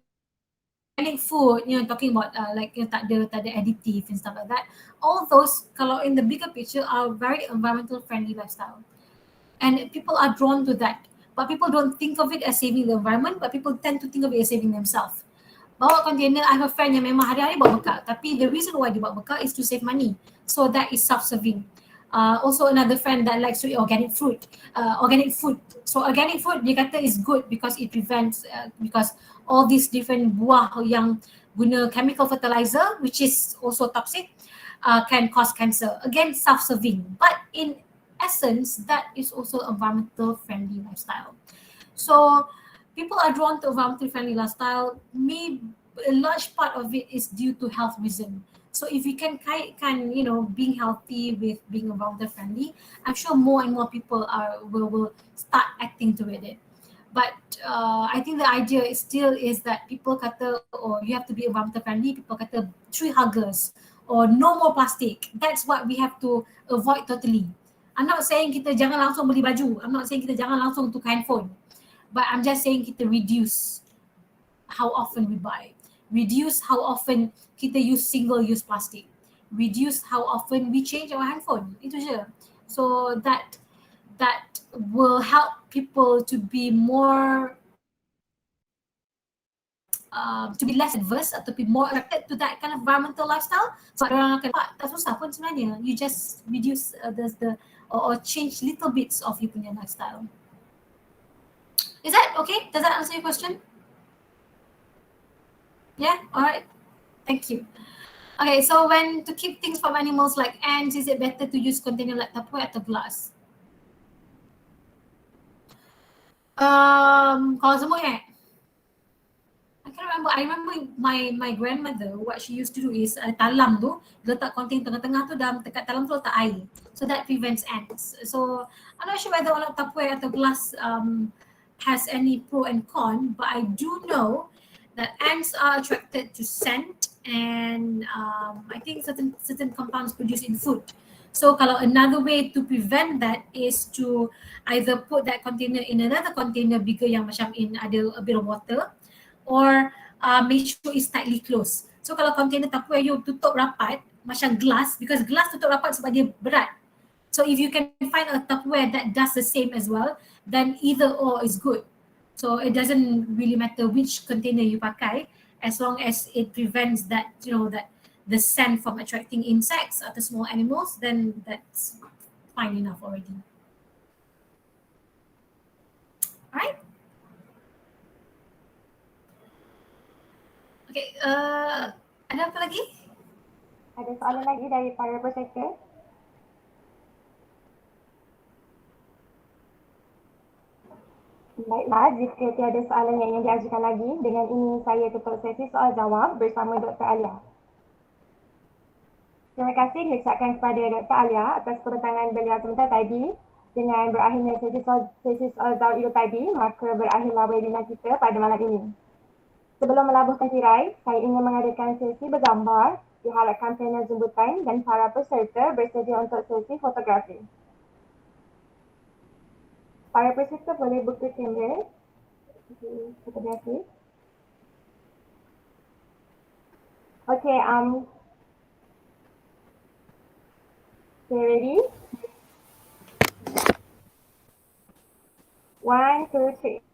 food, talking about like tak ada additive and stuff like that. All those, kalau in the bigger picture, are very environmental friendly lifestyle, and people are drawn to that. But people don't think of it as saving the environment, but people tend to think of it as saving themselves. Bawa container, I have a friend yang memang hari-hari bawa bekal, tapi the reason why dia bawa bekal is to save money. So that is self-serving. Also another friend that likes to eat organic food. So organic food dia kata is good because it prevents because all these different buah yang guna chemical fertilizer, which is also toxic, can cause cancer. Again, self-serving, but in essence, that is also environmental friendly lifestyle. So people are drawn to environmental friendly lifestyle. Maybe a large part of it is due to health reason. So if you can being healthy with being environmental friendly, I'm sure more and more people will start acting toward it. But I think the idea is that people kata, oh, you have to be environmental friendly. People kata tree huggers or no more plastic. That's what we have to avoid totally. I'm not saying kita jangan langsung beli baju. I'm not saying kita jangan langsung tukar handphone. But I'm just saying kita reduce how often we buy. Reduce how often kita use single-use plastic. Reduce how often we change our handphone. Itu je. So that will help people to be more to be less adverse atau be more attracted to that kind of environmental lifestyle. So orang akan tak susah pun sebenarnya. You just reduce or change little bits of your punya lifestyle. Is that okay? Does that answer your question? Yeah, all right. Thank you. Okay, so when to keep things from animals like ants, is it better to use container like Tupperware atau glass? Kalau semua I can't remember. I remember my grandmother, what she used to do is talam tu, letak container tengah-tengah tu, dalam dekat talam tu letak air. So that prevents ants. So I'm not sure whether orang Tupperware atau glass has any pro and con, but I do know that ants are attracted to scent and I think certain compounds produced in food. So kalau another way to prevent that is to either put that container in another container bigger yang macam in ada a bit of water, or make sure it's tightly closed. So kalau container Tupperware you tutup rapat macam glass, because glass tutup rapat sebab dia berat. So if you can find a Tupperware that does the same as well, then either or is good. So it doesn't really matter which container you pakai, as long as it prevents that, that the scent from attracting insects or the small animals, then that's fine enough already. Alright. Okay, ada apa lagi? Ada soalan lagi dari para peserta? Baiklah, jika tiada soalan yang ingin diajukan lagi, dengan ini saya tutup sesi soal jawab bersama Dr. Alia. Terima kasih diucapkan kepada Dr. Alia atas kedatangan beliau sebentar tadi. Dengan berakhirnya sesi soal jawab itu tadi, maka berakhirlah webinar kita pada malam ini. Sebelum melabuhkan tirai, saya ingin mengadakan sesi bergambar. Diharapkan panel jemputan dan para peserta bersedia untuk sesi fotografi. Para peserta boleh buka kamera. Fotografi. Okay, Okay, ready? 1, 2, 3.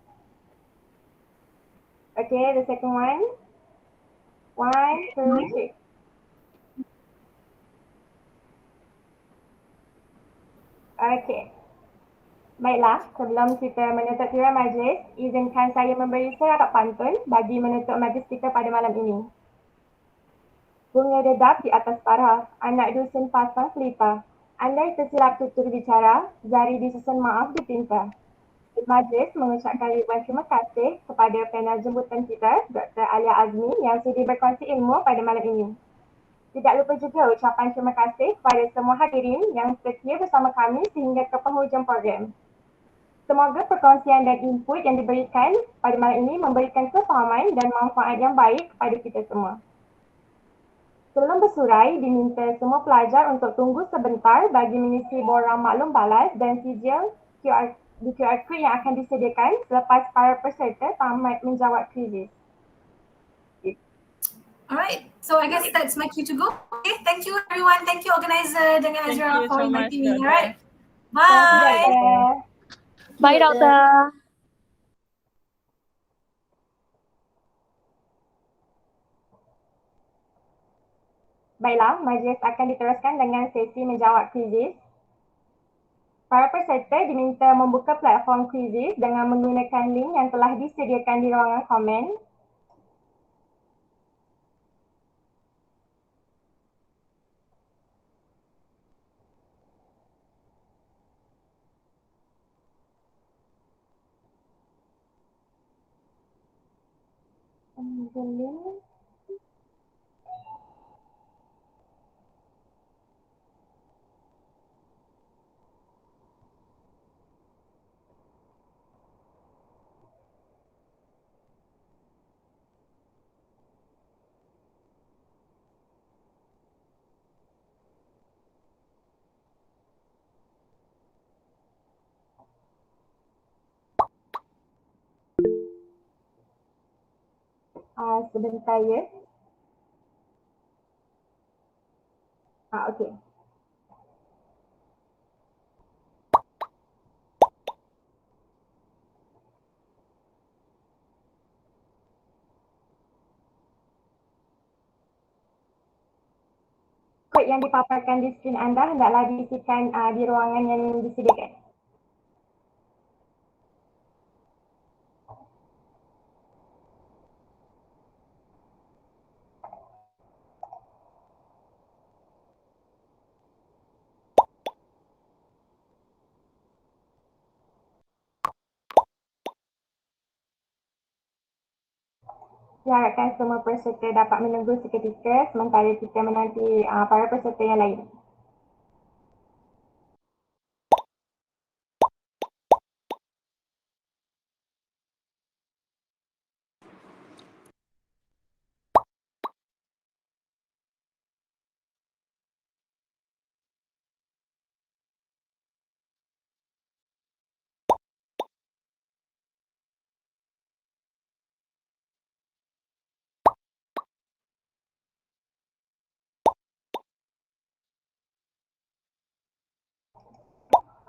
Okay, the second one. 1, 2, 3. Okay. Baiklah, sebelum kita menutup tirai majlis, izinkan saya memberi syarat pantun bagi menutup majlis kita pada malam ini. Bunga dedap di atas para, anak dusun pasang pelita. Andai tersilap tutur bicara, jari disusun maaf ditinta. Majlis mengucapkan ribuan terima kasih kepada panel jemputan kita, Dr. Alia Azmi yang sudi berkongsi ilmu pada malam ini. Tidak lupa juga ucapan terima kasih kepada semua hadirin yang setia bersama kami sehingga ke penghujung program. Semoga perkongsian dan input yang diberikan pada malam ini memberikan kefahaman dan manfaat yang baik kepada kita semua. Sebelum bersurai, diminta semua pelajar untuk tunggu sebentar bagi mengisi borang maklum balas dan sijil QR code yang akan disediakan selepas para peserta tamat menjawab QUIZIZZ. Alright, so I guess that's my cue to go. Okay, thank you everyone. Thank you organizer dengan Thank Azra you for so much, inviting me. Dr. Alright, Thank you, bye. Dr. Bye, Doctor. Baiklah, majlis akan diteruskan dengan sesi menjawab QUIZIZZ. Para peserta diminta membuka platform QUIZIZZ dengan menggunakan link yang telah disediakan di ruangan komen. Sebentar ya. Okey. Kod yang dipaparkan di skrin anda hendaklah diisikan di ruangan yang disediakan. Diharapkan semua peserta dapat menunggu seketika sementara kita menanti para peserta yang lain.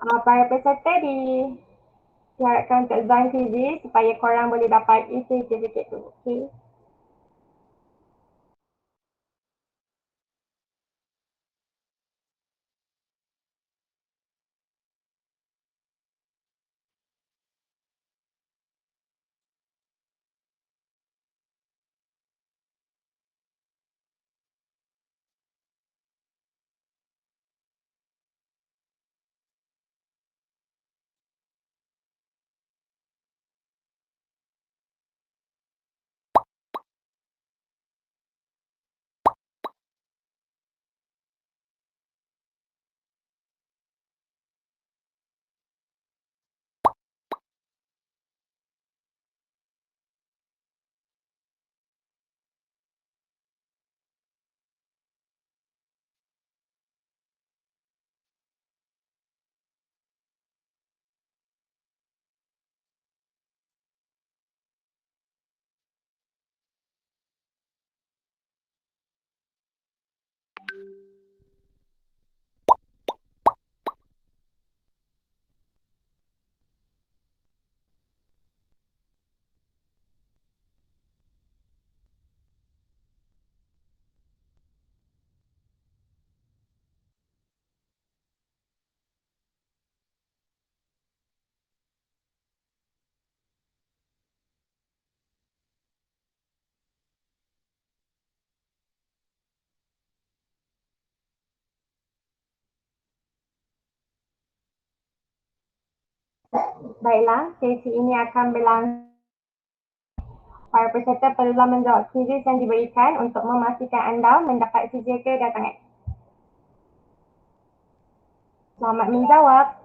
Para peserta diharapkan untuk join QUIZIZZ supaya korang boleh dapat e-certificate tu. Okay. Baiklah, sesi ini akan berlangsung. Para peserta perlulah menjawab kuiziz yang diberikan untuk memastikan anda mendapat sijil kedatangan. Selamat menjawab.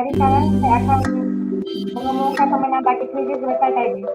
Jadi sekarang saya akan mengumumkan pemenang bagi kuiziz berkali tadi.